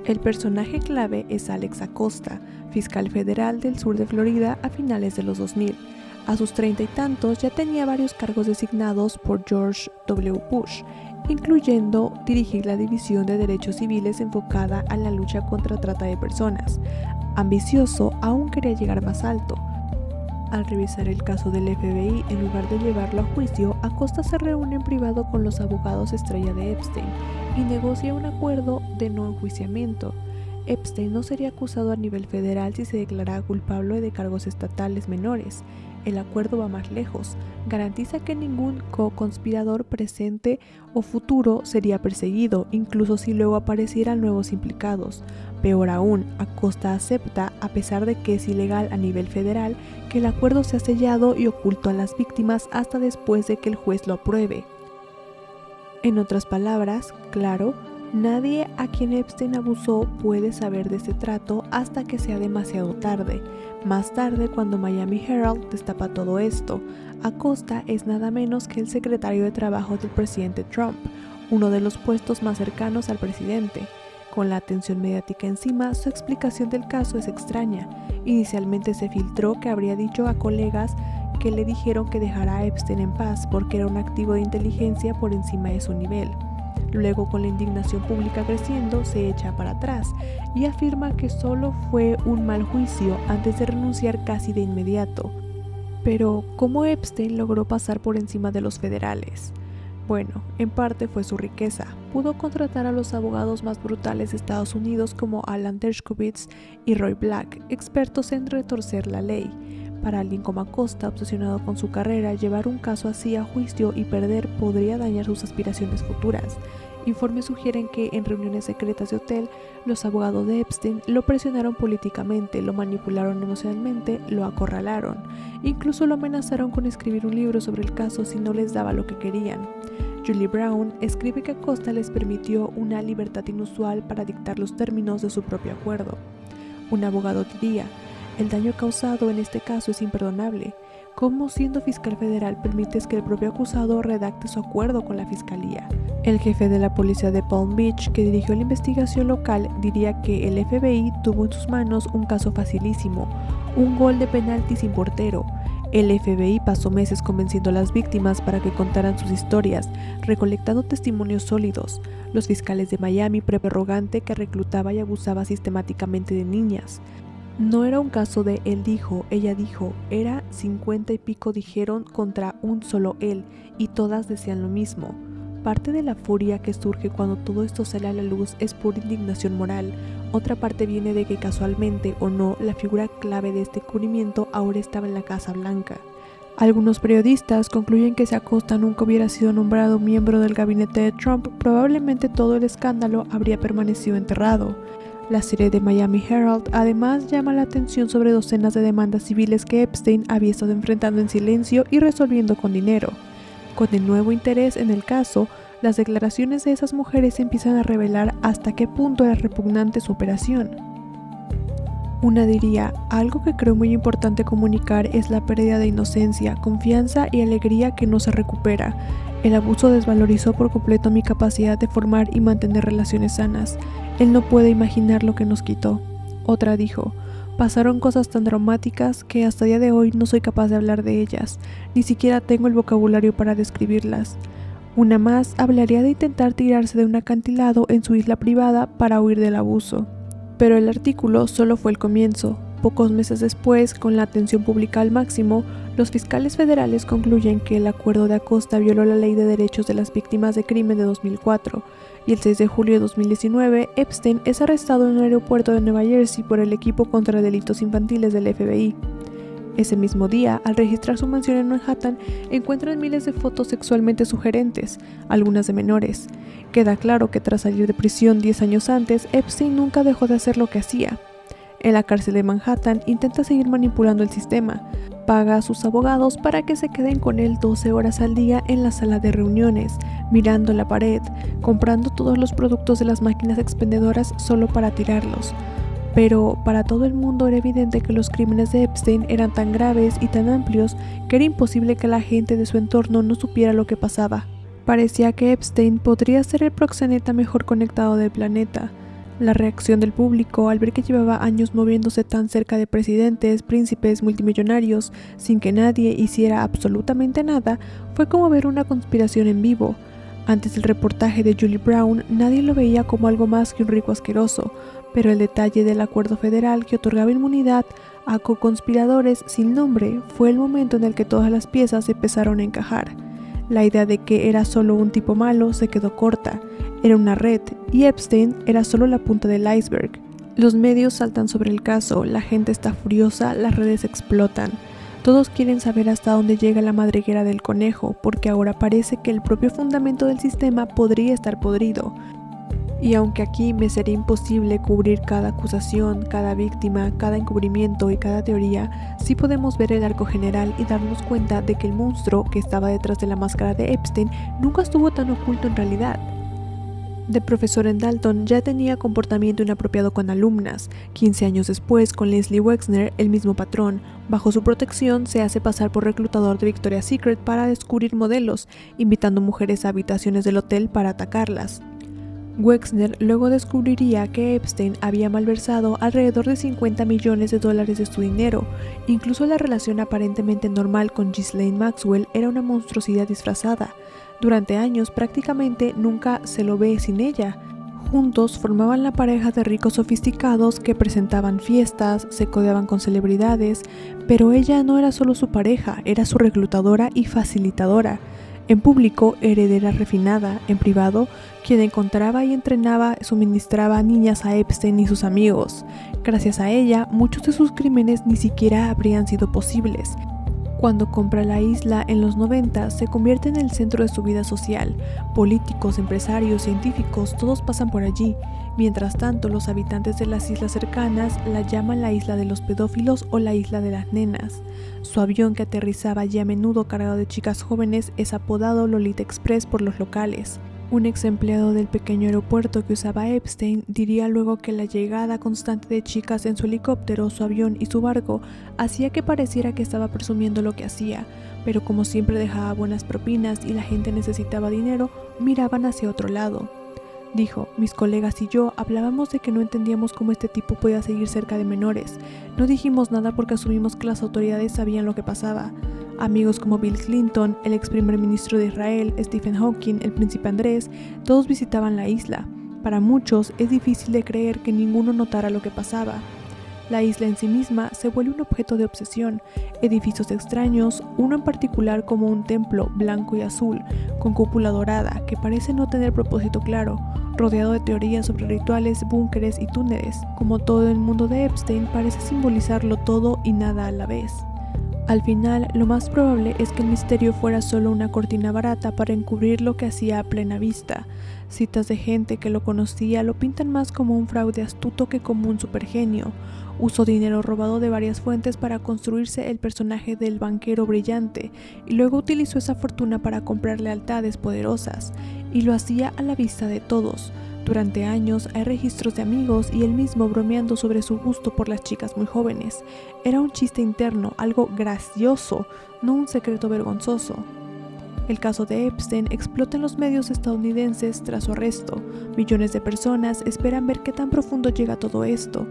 El personaje clave es Alex Acosta, fiscal federal del sur de Florida a finales de los 2000. A sus 30 y tantos ya tenía varios cargos designados por George W. Bush, incluyendo dirigir la División de Derechos Civiles enfocada a la lucha contra trata de personas. Ambicioso, aún quería llegar más alto. Al revisar el caso del FBI, en lugar de llevarlo a juicio, Acosta se reúne en privado con los abogados estrella de Epstein y negocia un acuerdo de no enjuiciamiento. Epstein no sería acusado a nivel federal si se declarara culpable de cargos estatales menores. El acuerdo va más lejos, garantiza que ningún co-conspirador presente o futuro sería perseguido, incluso si luego aparecieran nuevos implicados. Peor aún, Acosta acepta, a pesar de que es ilegal a nivel federal, que el acuerdo sea sellado y oculto a las víctimas hasta después de que el juez lo apruebe. En otras palabras, claro, nadie a quien Epstein abusó puede saber de ese trato hasta que sea demasiado tarde. Más tarde, cuando Miami Herald destapa todo esto, Acosta es nada menos que el secretario de Trabajo del presidente Trump, uno de los puestos más cercanos al presidente. Con la atención mediática encima, su explicación del caso es extraña. Inicialmente se filtró que habría dicho a colegas que le dijeron que dejara a Epstein en paz porque era un activo de inteligencia por encima de su nivel. Luego, con la indignación pública creciendo, se echa para atrás y afirma que solo fue un mal juicio antes de renunciar casi de inmediato. Pero, ¿cómo Epstein logró pasar por encima de los federales? Bueno, en parte fue su riqueza. Pudo contratar a los abogados más brutales de Estados Unidos como Alan Dershowitz y Roy Black, expertos en retorcer la ley. Para alguien como Acosta, obsesionado con su carrera, llevar un caso así a juicio y perder podría dañar sus aspiraciones futuras. Informes sugieren que en reuniones secretas de hotel, los abogados de Epstein lo presionaron políticamente, lo manipularon emocionalmente, lo acorralaron. Incluso lo amenazaron con escribir un libro sobre el caso si no les daba lo que querían. Julie Brown escribe que Acosta les permitió una libertad inusual para dictar los términos de su propio acuerdo. Un abogado diría: el daño causado en este caso es imperdonable. ¿Cómo, siendo fiscal federal, permites que el propio acusado redacte su acuerdo con la fiscalía? El jefe de la policía de Palm Beach, que dirigió la investigación local, diría que el FBI tuvo en sus manos un caso facilísimo, un gol de penalti sin portero. El FBI pasó meses convenciendo a las víctimas para que contaran sus historias, recolectando testimonios sólidos. Los fiscales de Miami, prerrogante que reclutaba y abusaba sistemáticamente de niñas. No era un caso de él dijo, ella dijo, era 50 y pico dijeron contra un solo él, y todas decían lo mismo. Parte de la furia que surge cuando todo esto sale a la luz es pura indignación moral. Otra parte viene de que casualmente o no, la figura clave de este cubrimiento ahora estaba en la Casa Blanca. Algunos periodistas concluyen que si Acosta nunca hubiera sido nombrado miembro del gabinete de Trump, probablemente todo el escándalo habría permanecido enterrado. La serie de Miami Herald además llama la atención sobre docenas de demandas civiles que Epstein había estado enfrentando en silencio y resolviendo con dinero. Con el nuevo interés en el caso, las declaraciones de esas mujeres empiezan a revelar hasta qué punto era repugnante su operación. Una diría, algo que creo muy importante comunicar es la pérdida de inocencia, confianza y alegría que no se recupera. El abuso desvalorizó por completo mi capacidad de formar y mantener relaciones sanas. Él no puede imaginar lo que nos quitó. Otra dijo, pasaron cosas tan traumáticas que hasta el día de hoy no soy capaz de hablar de ellas, ni siquiera tengo el vocabulario para describirlas. Una más hablaría de intentar tirarse de un acantilado en su isla privada para huir del abuso. Pero el artículo solo fue el comienzo. Pocos meses después, con la atención pública al máximo, los fiscales federales concluyen que el acuerdo de Acosta violó la Ley de Derechos de las Víctimas de Crimen de 2004, y el 6 de julio de 2019, Epstein es arrestado en un aeropuerto de Nueva Jersey por el equipo contra delitos infantiles del FBI. Ese mismo día, al registrar su mansión en Manhattan, encuentran miles de fotos sexualmente sugerentes, algunas de menores. Queda claro que tras salir de prisión 10 años antes, Epstein nunca dejó de hacer lo que hacía. En la cárcel de Manhattan intenta seguir manipulando el sistema. Paga a sus abogados para que se queden con él 12 horas al día en la sala de reuniones, mirando la pared, comprando todos los productos de las máquinas expendedoras solo para tirarlos. Pero para todo el mundo era evidente que los crímenes de Epstein eran tan graves y tan amplios que era imposible que la gente de su entorno no supiera lo que pasaba. Parecía que Epstein podría ser el proxeneta mejor conectado del planeta. La reacción del público al ver que llevaba años moviéndose tan cerca de presidentes, príncipes, multimillonarios, sin que nadie hiciera absolutamente nada, fue como ver una conspiración en vivo. Antes del reportaje de Julie Brown, nadie lo veía como algo más que un rico asqueroso, pero el detalle del acuerdo federal que otorgaba inmunidad a co-conspiradores sin nombre fue el momento en el que todas las piezas empezaron a encajar. La idea de que era solo un tipo malo se quedó corta. Era una red, y Epstein era solo la punta del iceberg. Los medios saltan sobre el caso, la gente está furiosa, las redes explotan. Todos quieren saber hasta dónde llega la madriguera del conejo, porque ahora parece que el propio fundamento del sistema podría estar podrido. Y aunque aquí me sería imposible cubrir cada acusación, cada víctima, cada encubrimiento y cada teoría, sí podemos ver el arco general y darnos cuenta de que el monstruo que estaba detrás de la máscara de Epstein nunca estuvo tan oculto en realidad. De profesor en Dalton ya tenía comportamiento inapropiado con alumnas. 15 años después, con Leslie Wexner, el mismo patrón. Bajo su protección, se hace pasar por reclutador de Victoria's Secret para descubrir modelos, invitando mujeres a habitaciones del hotel para atacarlas. Wexner luego descubriría que Epstein había malversado alrededor de $50 millones de su dinero. Incluso la relación aparentemente normal con Ghislaine Maxwell era una monstruosidad disfrazada. Durante años prácticamente nunca se lo ve sin ella. Juntos formaban la pareja de ricos sofisticados que presentaban fiestas, se codeaban con celebridades, pero ella no era solo su pareja, era su reclutadora y facilitadora. En público, heredera refinada; en privado, quien encontraba y entrenaba, suministraba niñas a Epstein y sus amigos. Gracias a ella, muchos de sus crímenes ni siquiera habrían sido posibles. Cuando compra la isla en los 90, se convierte en el centro de su vida social. Políticos, empresarios, científicos, todos pasan por allí. Mientras tanto, los habitantes de las islas cercanas la llaman la isla de los pedófilos o la isla de las nenas. Su avión, que aterrizaba allí a menudo cargado de chicas jóvenes, es apodado Lolita Express por los locales. Un ex empleado del pequeño aeropuerto que usaba Epstein diría luego que la llegada constante de chicas en su helicóptero, su avión y su barco hacía que pareciera que estaba presumiendo lo que hacía, pero como siempre dejaba buenas propinas y la gente necesitaba dinero, miraban hacia otro lado. Dijo: mis colegas y yo hablábamos de que no entendíamos cómo este tipo podía seguir cerca de menores. No dijimos nada porque asumimos que las autoridades sabían lo que pasaba. Amigos como Bill Clinton, el ex primer ministro de Israel, Stephen Hawking, el príncipe Andrés, todos visitaban la isla. Para muchos es difícil de creer que ninguno notara lo que pasaba. La isla en sí misma se vuelve un objeto de obsesión. Edificios extraños, uno en particular como un templo blanco y azul, con cúpula dorada, que parece no tener propósito claro, rodeado de teorías sobre rituales, búnkeres y túneles. Como todo el mundo de Epstein, parece simbolizarlo todo y nada a la vez. Al final, lo más probable es que el misterio fuera solo una cortina barata para encubrir lo que hacía a plena vista. Citas de gente que lo conocía lo pintan más como un fraude astuto que como un supergenio. Usó dinero robado de varias fuentes para construirse el personaje del banquero brillante y luego utilizó esa fortuna para comprar lealtades poderosas, y lo hacía a la vista de todos. Durante años hay registros de amigos y él mismo bromeando sobre su gusto por las chicas muy jóvenes. Era un chiste interno, algo gracioso, no un secreto vergonzoso. El caso de Epstein explota en los medios estadounidenses tras su arresto. Millones de personas esperan ver qué tan profundo llega todo esto.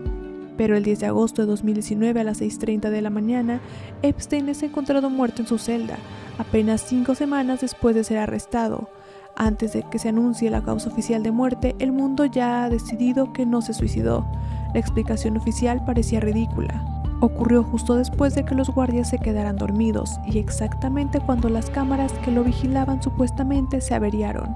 Pero el 10 de agosto de 2019 a las 6:30 de la mañana, Epstein es encontrado muerto en su celda, apenas 5 semanas después de ser arrestado. Antes de que se anuncie la causa oficial de muerte, el mundo ya ha decidido que no se suicidó. La explicación oficial parecía ridícula. Ocurrió justo después de que los guardias se quedaran dormidos y exactamente cuando las cámaras que lo vigilaban supuestamente se averiaron.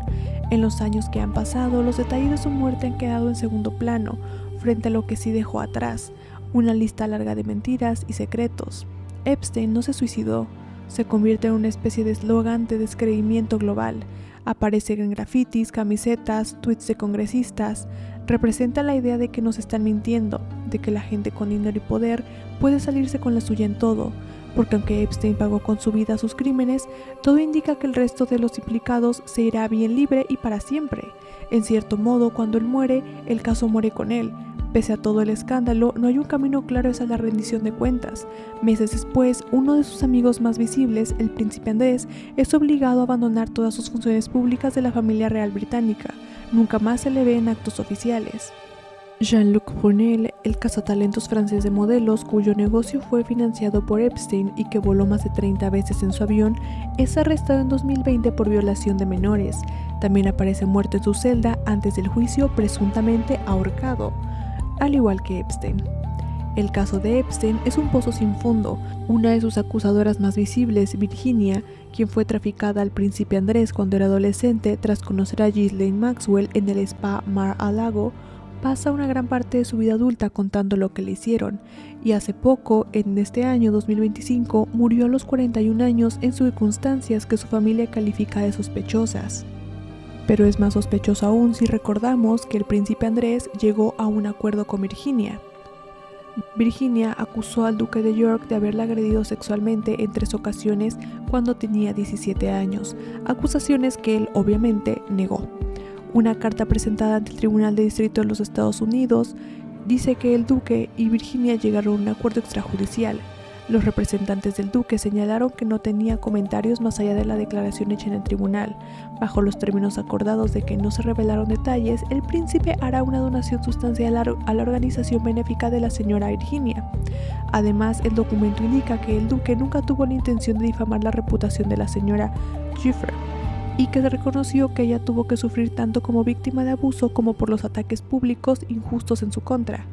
En los años que han pasado, los detalles de su muerte han quedado en segundo plano, frente a lo que sí dejó atrás, una lista larga de mentiras y secretos. Epstein no se suicidó. Se convierte en una especie de eslogan de descreimiento global. Aparece en grafitis, camisetas, tweets de congresistas. Representa la idea de que nos están mintiendo, de que la gente con dinero y poder puede salirse con la suya en todo, porque aunque Epstein pagó con su vida sus crímenes, todo indica que el resto de los implicados se irá bien libre y para siempre. En cierto modo, cuando él muere, el caso muere con él. Pese a todo el escándalo, no hay un camino claro hacia la rendición de cuentas. Meses después, uno de sus amigos más visibles, el príncipe Andrés, es obligado a abandonar todas sus funciones públicas de la familia real británica. Nunca más se le ve en actos oficiales. Jean-Luc Brunel, el cazatalentos francés de modelos cuyo negocio fue financiado por Epstein y que voló más de 30 veces en su avión, es arrestado en 2020 por violación de menores. También aparece muerto en su celda antes del juicio, presuntamente ahorcado, al igual que Epstein. El caso de Epstein es un pozo sin fondo. Una de sus acusadoras más visibles, Virginia, quien fue traficada al príncipe Andrés cuando era adolescente tras conocer a Ghislaine Maxwell en el spa Mar-a-Lago, pasa una gran parte de su vida adulta contando lo que le hicieron, y hace poco, en este año 2025, murió a los 41 años en circunstancias que su familia califica de sospechosas. Pero es más sospechoso aún si recordamos que el príncipe Andrés llegó a un acuerdo con Virginia. Virginia acusó al duque de York de haberla agredido sexualmente en 3 ocasiones cuando tenía 17 años, acusaciones que él obviamente negó. Una carta presentada ante el Tribunal de Distrito de los Estados Unidos dice que el duque y Virginia llegaron a un acuerdo extrajudicial. Los representantes del duque señalaron que no tenía comentarios más allá de la declaración hecha en el tribunal. Bajo los términos acordados de que no se revelaron detalles, el príncipe hará una donación sustancial a la organización benéfica de la señora Virginia. Además, el documento indica que el duque nunca tuvo la intención de difamar la reputación de la señora Gifford y que reconoció que ella tuvo que sufrir tanto como víctima de abuso como por los ataques públicos injustos en su contra.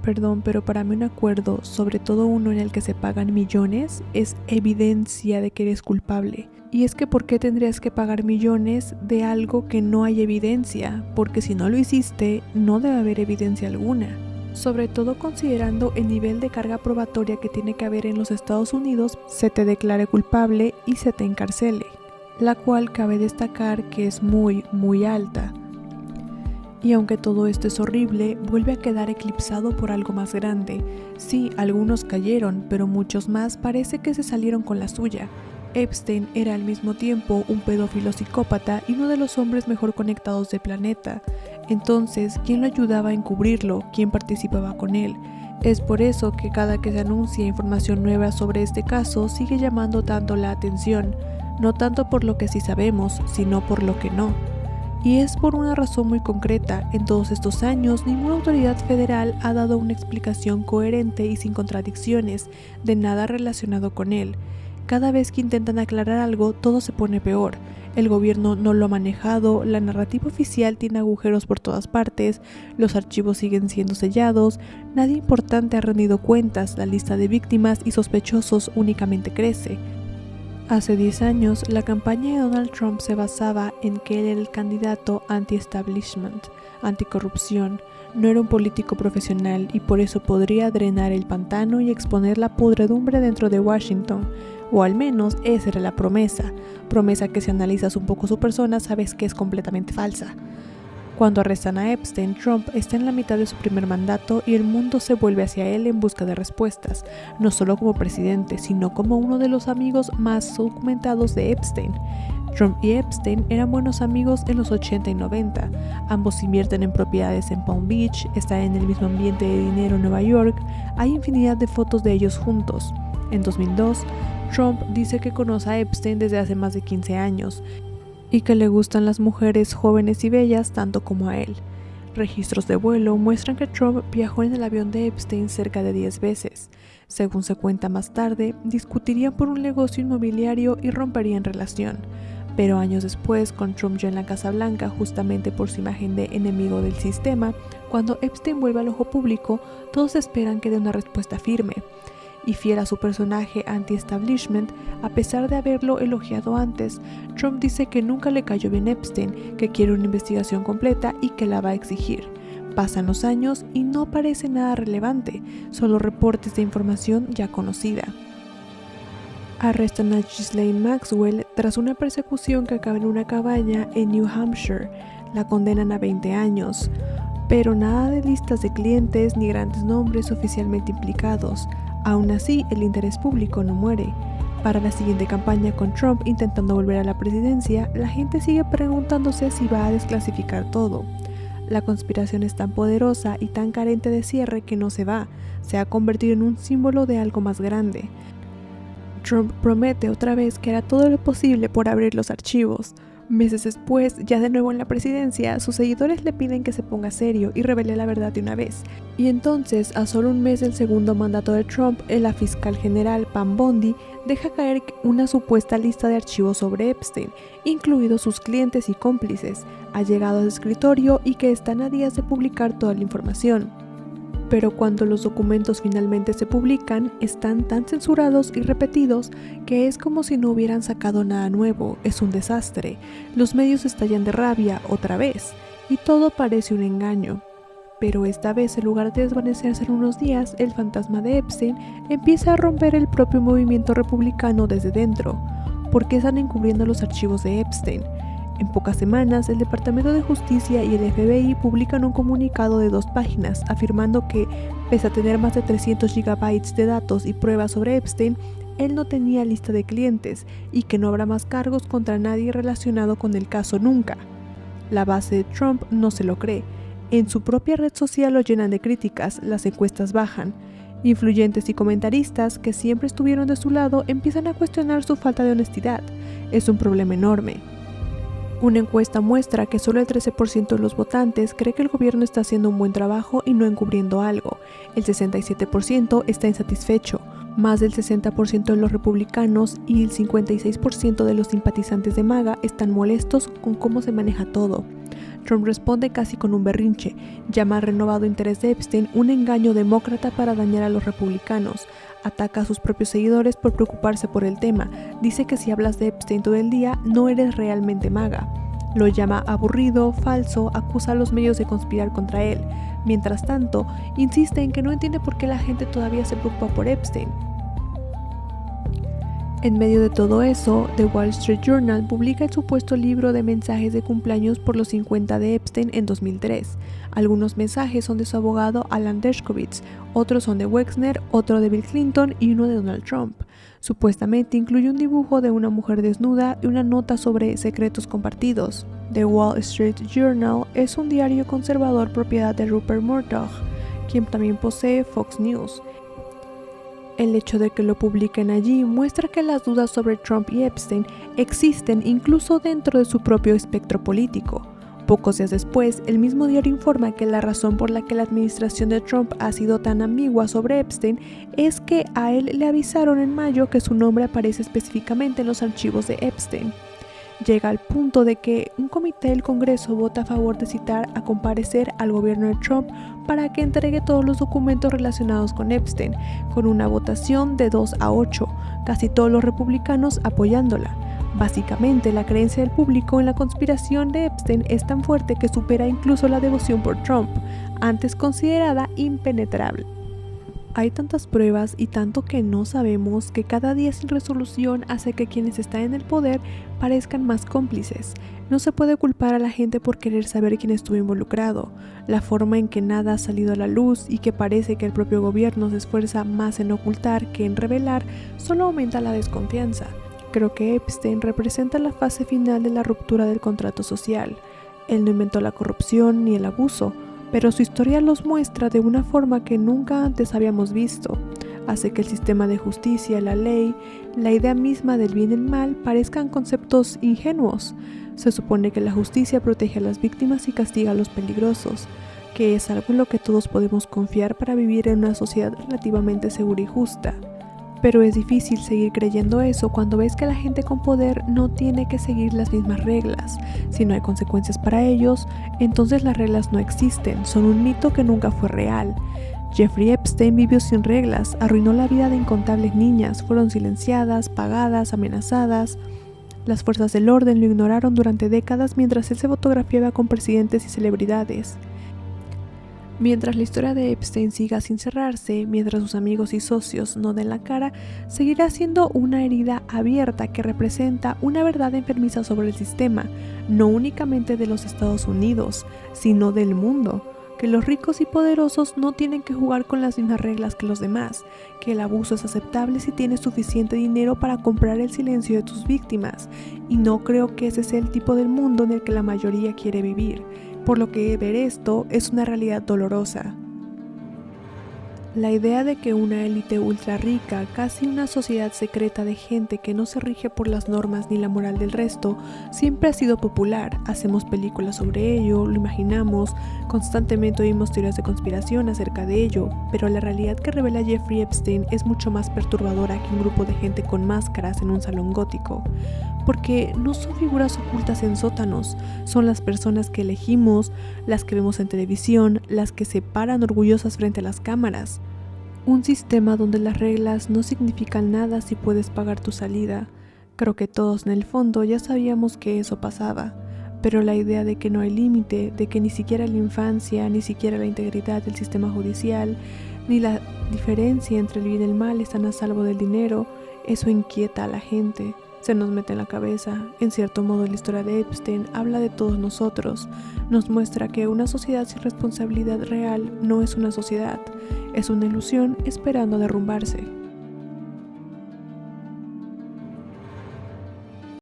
Perdón, pero para mí un acuerdo, sobre todo uno en el que se pagan millones, es evidencia de que eres culpable. Y es que ¿por qué tendrías que pagar millones de algo que no hay evidencia? Porque si no lo hiciste, no debe haber evidencia alguna. Sobre todo considerando el nivel de carga probatoria que tiene que haber en los Estados Unidos, se te declare culpable y se te encarcele, la cual cabe destacar que es muy, muy alta. Y aunque todo esto es horrible, vuelve a quedar eclipsado por algo más grande. Sí, algunos cayeron, pero muchos más parece que se salieron con la suya. Epstein era al mismo tiempo un pedófilo psicópata y uno de los hombres mejor conectados del planeta. Entonces, ¿quién lo ayudaba a encubrirlo? ¿Quién participaba con él? Es por eso que cada que se anuncia información nueva sobre este caso sigue llamando tanto la atención, no tanto por lo que sí sabemos, sino por lo que no. Y es por una razón muy concreta. En todos estos años, ninguna autoridad federal ha dado una explicación coherente y sin contradicciones de nada relacionado con él. Cada vez que intentan aclarar algo, todo se pone peor. El gobierno no lo ha manejado, la narrativa oficial tiene agujeros por todas partes, los archivos siguen siendo sellados, nadie importante ha rendido cuentas, la lista de víctimas y sospechosos únicamente crece. Hace 10 años, la campaña de Donald Trump se basaba en que él era el candidato anti-establishment, anticorrupción. No era un político profesional y por eso podría drenar el pantano y exponer la podredumbre dentro de Washington. O al menos esa era la promesa que si analizas un poco su persona sabes que es completamente falsa. Cuando arrestan a Epstein, Trump está en la mitad de su primer mandato y el mundo se vuelve hacia él en busca de respuestas, no solo como presidente, sino como uno de los amigos más documentados de Epstein. Trump y Epstein eran buenos amigos en los 80 y 90, ambos invierten en propiedades en Palm Beach, están en el mismo ambiente de dinero en Nueva York, hay infinidad de fotos de ellos juntos. En 2002, Trump dice que conoce a Epstein desde hace más de 15 años, y que le gustan las mujeres jóvenes y bellas tanto como a él. Registros de vuelo muestran que Trump viajó en el avión de Epstein cerca de 10 veces. Según se cuenta más tarde, discutirían por un negocio inmobiliario y romperían relación. Pero años después, con Trump ya en la Casa Blanca justamente por su imagen de enemigo del sistema, cuando Epstein vuelve al ojo público, todos esperan que dé una respuesta firme. Y fiel a su personaje anti-establishment, a pesar de haberlo elogiado antes, Trump dice que nunca le cayó bien Epstein, que quiere una investigación completa y que la va a exigir. Pasan los años y no parece nada relevante, solo reportes de información ya conocida. Arrestan a Ghislaine Maxwell tras una persecución que acaba en una cabaña en New Hampshire. La condenan a 20 años, pero nada de listas de clientes ni grandes nombres oficialmente implicados. Aún así, el interés público no muere. Para la siguiente campaña con Trump intentando volver a la presidencia, la gente sigue preguntándose si va a desclasificar todo. La conspiración es tan poderosa y tan carente de cierre que no se ha convertido en un símbolo de algo más grande. Trump promete otra vez que hará todo lo posible por abrir los archivos. Meses después, ya de nuevo en la presidencia, sus seguidores le piden que se ponga serio y revele la verdad de una vez. Y entonces, a solo un mes del segundo mandato de Trump, la fiscal general Pam Bondi deja caer una supuesta lista de archivos sobre Epstein, incluidos sus clientes y cómplices, ha llegado a su escritorio y que están a días de publicar toda la información. Pero cuando los documentos finalmente se publican, están tan censurados y repetidos que es como si no hubieran sacado nada nuevo, es un desastre. Los medios estallan de rabia otra vez, y todo parece un engaño. Pero esta vez, en lugar de desvanecerse en unos días, el fantasma de Epstein empieza a romper el propio movimiento republicano desde dentro. ¿Por qué están encubriendo los archivos de Epstein? En pocas semanas, el Departamento de Justicia y el FBI publican un comunicado de 2 páginas afirmando que, pese a tener más de 300 gigabytes de datos y pruebas sobre Epstein, él no tenía lista de clientes y que no habrá más cargos contra nadie relacionado con el caso nunca. La base de Trump no se lo cree. En su propia red social lo llenan de críticas, las encuestas bajan. Influyentes y comentaristas que siempre estuvieron de su lado empiezan a cuestionar su falta de honestidad. Es un problema enorme. Una encuesta muestra que solo el 13% de los votantes cree que el gobierno está haciendo un buen trabajo y no encubriendo algo. El 67% está insatisfecho. Más del 60% de los republicanos y el 56% de los simpatizantes de MAGA están molestos con cómo se maneja todo. Trump responde casi con un berrinche, llama al renovado interés de Epstein un engaño demócrata para dañar a los republicanos, ataca a sus propios seguidores por preocuparse por el tema, dice que si hablas de Epstein todo el día no eres realmente MAGA. Lo llama aburrido, falso, acusa a los medios de conspirar contra él. Mientras tanto, insiste en que no entiende por qué la gente todavía se preocupa por Epstein. En medio de todo eso, The Wall Street Journal publica el supuesto libro de mensajes de cumpleaños por los 50 de Epstein en 2003. Algunos mensajes son de su abogado Alan Dershowitz, otros son de Wexner, otro de Bill Clinton y uno de Donald Trump. Supuestamente incluye un dibujo de una mujer desnuda y una nota sobre secretos compartidos. The Wall Street Journal es un diario conservador propiedad de Rupert Murdoch, quien también posee Fox News. El hecho de que lo publiquen allí muestra que las dudas sobre Trump y Epstein existen incluso dentro de su propio espectro político. Pocos días después, el mismo diario informa que la razón por la que la administración de Trump ha sido tan ambigua sobre Epstein es que a él le avisaron en mayo que su nombre aparece específicamente en los archivos de Epstein. Llega al punto de que un comité del Congreso vota a favor de citar a comparecer al gobierno de Trump para que entregue todos los documentos relacionados con Epstein, con una votación de 2-8, casi todos los republicanos apoyándola. Básicamente, la creencia del público en la conspiración de Epstein es tan fuerte que supera incluso la devoción por Trump, antes considerada impenetrable. Hay tantas pruebas y tanto que no sabemos que cada día sin resolución hace que quienes están en el poder parezcan más cómplices. No se puede culpar a la gente por querer saber quién estuvo involucrado. La forma en que nada ha salido a la luz y que parece que el propio gobierno se esfuerza más en ocultar que en revelar solo aumenta la desconfianza. Creo que Epstein representa la fase final de la ruptura del contrato social. Él no inventó la corrupción ni el abuso, pero su historia los muestra de una forma que nunca antes habíamos visto. Hace que el sistema de justicia, la ley, la idea misma del bien y el mal parezcan conceptos ingenuos. Se supone que la justicia protege a las víctimas y castiga a los peligrosos, que es algo en lo que todos podemos confiar para vivir en una sociedad relativamente segura y justa. Pero es difícil seguir creyendo eso cuando ves que la gente con poder no tiene que seguir las mismas reglas. Si no hay consecuencias para ellos, entonces las reglas no existen, son un mito que nunca fue real. Jeffrey Epstein vivió sin reglas, arruinó la vida de incontables niñas, fueron silenciadas, pagadas, amenazadas. Las fuerzas del orden lo ignoraron durante décadas mientras él se fotografiaba con presidentes y celebridades. Mientras la historia de Epstein siga sin cerrarse, mientras sus amigos y socios no den la cara, seguirá siendo una herida abierta que representa una verdad enfermiza sobre el sistema, no únicamente de los Estados Unidos, sino del mundo, que los ricos y poderosos no tienen que jugar con las mismas reglas que los demás, que el abuso es aceptable si tienes suficiente dinero para comprar el silencio de tus víctimas, y no creo que ese sea el tipo del mundo en el que la mayoría quiere vivir. Por lo que ver esto es una realidad dolorosa. La idea de que una élite ultra rica, casi una sociedad secreta de gente que no se rige por las normas ni la moral del resto, siempre ha sido popular. Hacemos películas sobre ello, lo imaginamos, constantemente oímos teorías de conspiración acerca de ello, pero la realidad que revela Jeffrey Epstein es mucho más perturbadora que un grupo de gente con máscaras en un salón gótico. Porque no son figuras ocultas en sótanos, son las personas que elegimos, las que vemos en televisión, las que se paran orgullosas frente a las cámaras. Un sistema donde las reglas no significan nada si puedes pagar tu salida. Creo que todos en el fondo ya sabíamos que eso pasaba, pero la idea de que no hay límite, de que ni siquiera la infancia, ni siquiera la integridad del sistema judicial, ni la diferencia entre el bien y el mal están a salvo del dinero, eso inquieta a la gente. Se nos mete en la cabeza. En cierto modo, la historia de Epstein habla de todos nosotros. Nos muestra que una sociedad sin responsabilidad real no es una sociedad, es una ilusión esperando a derrumbarse.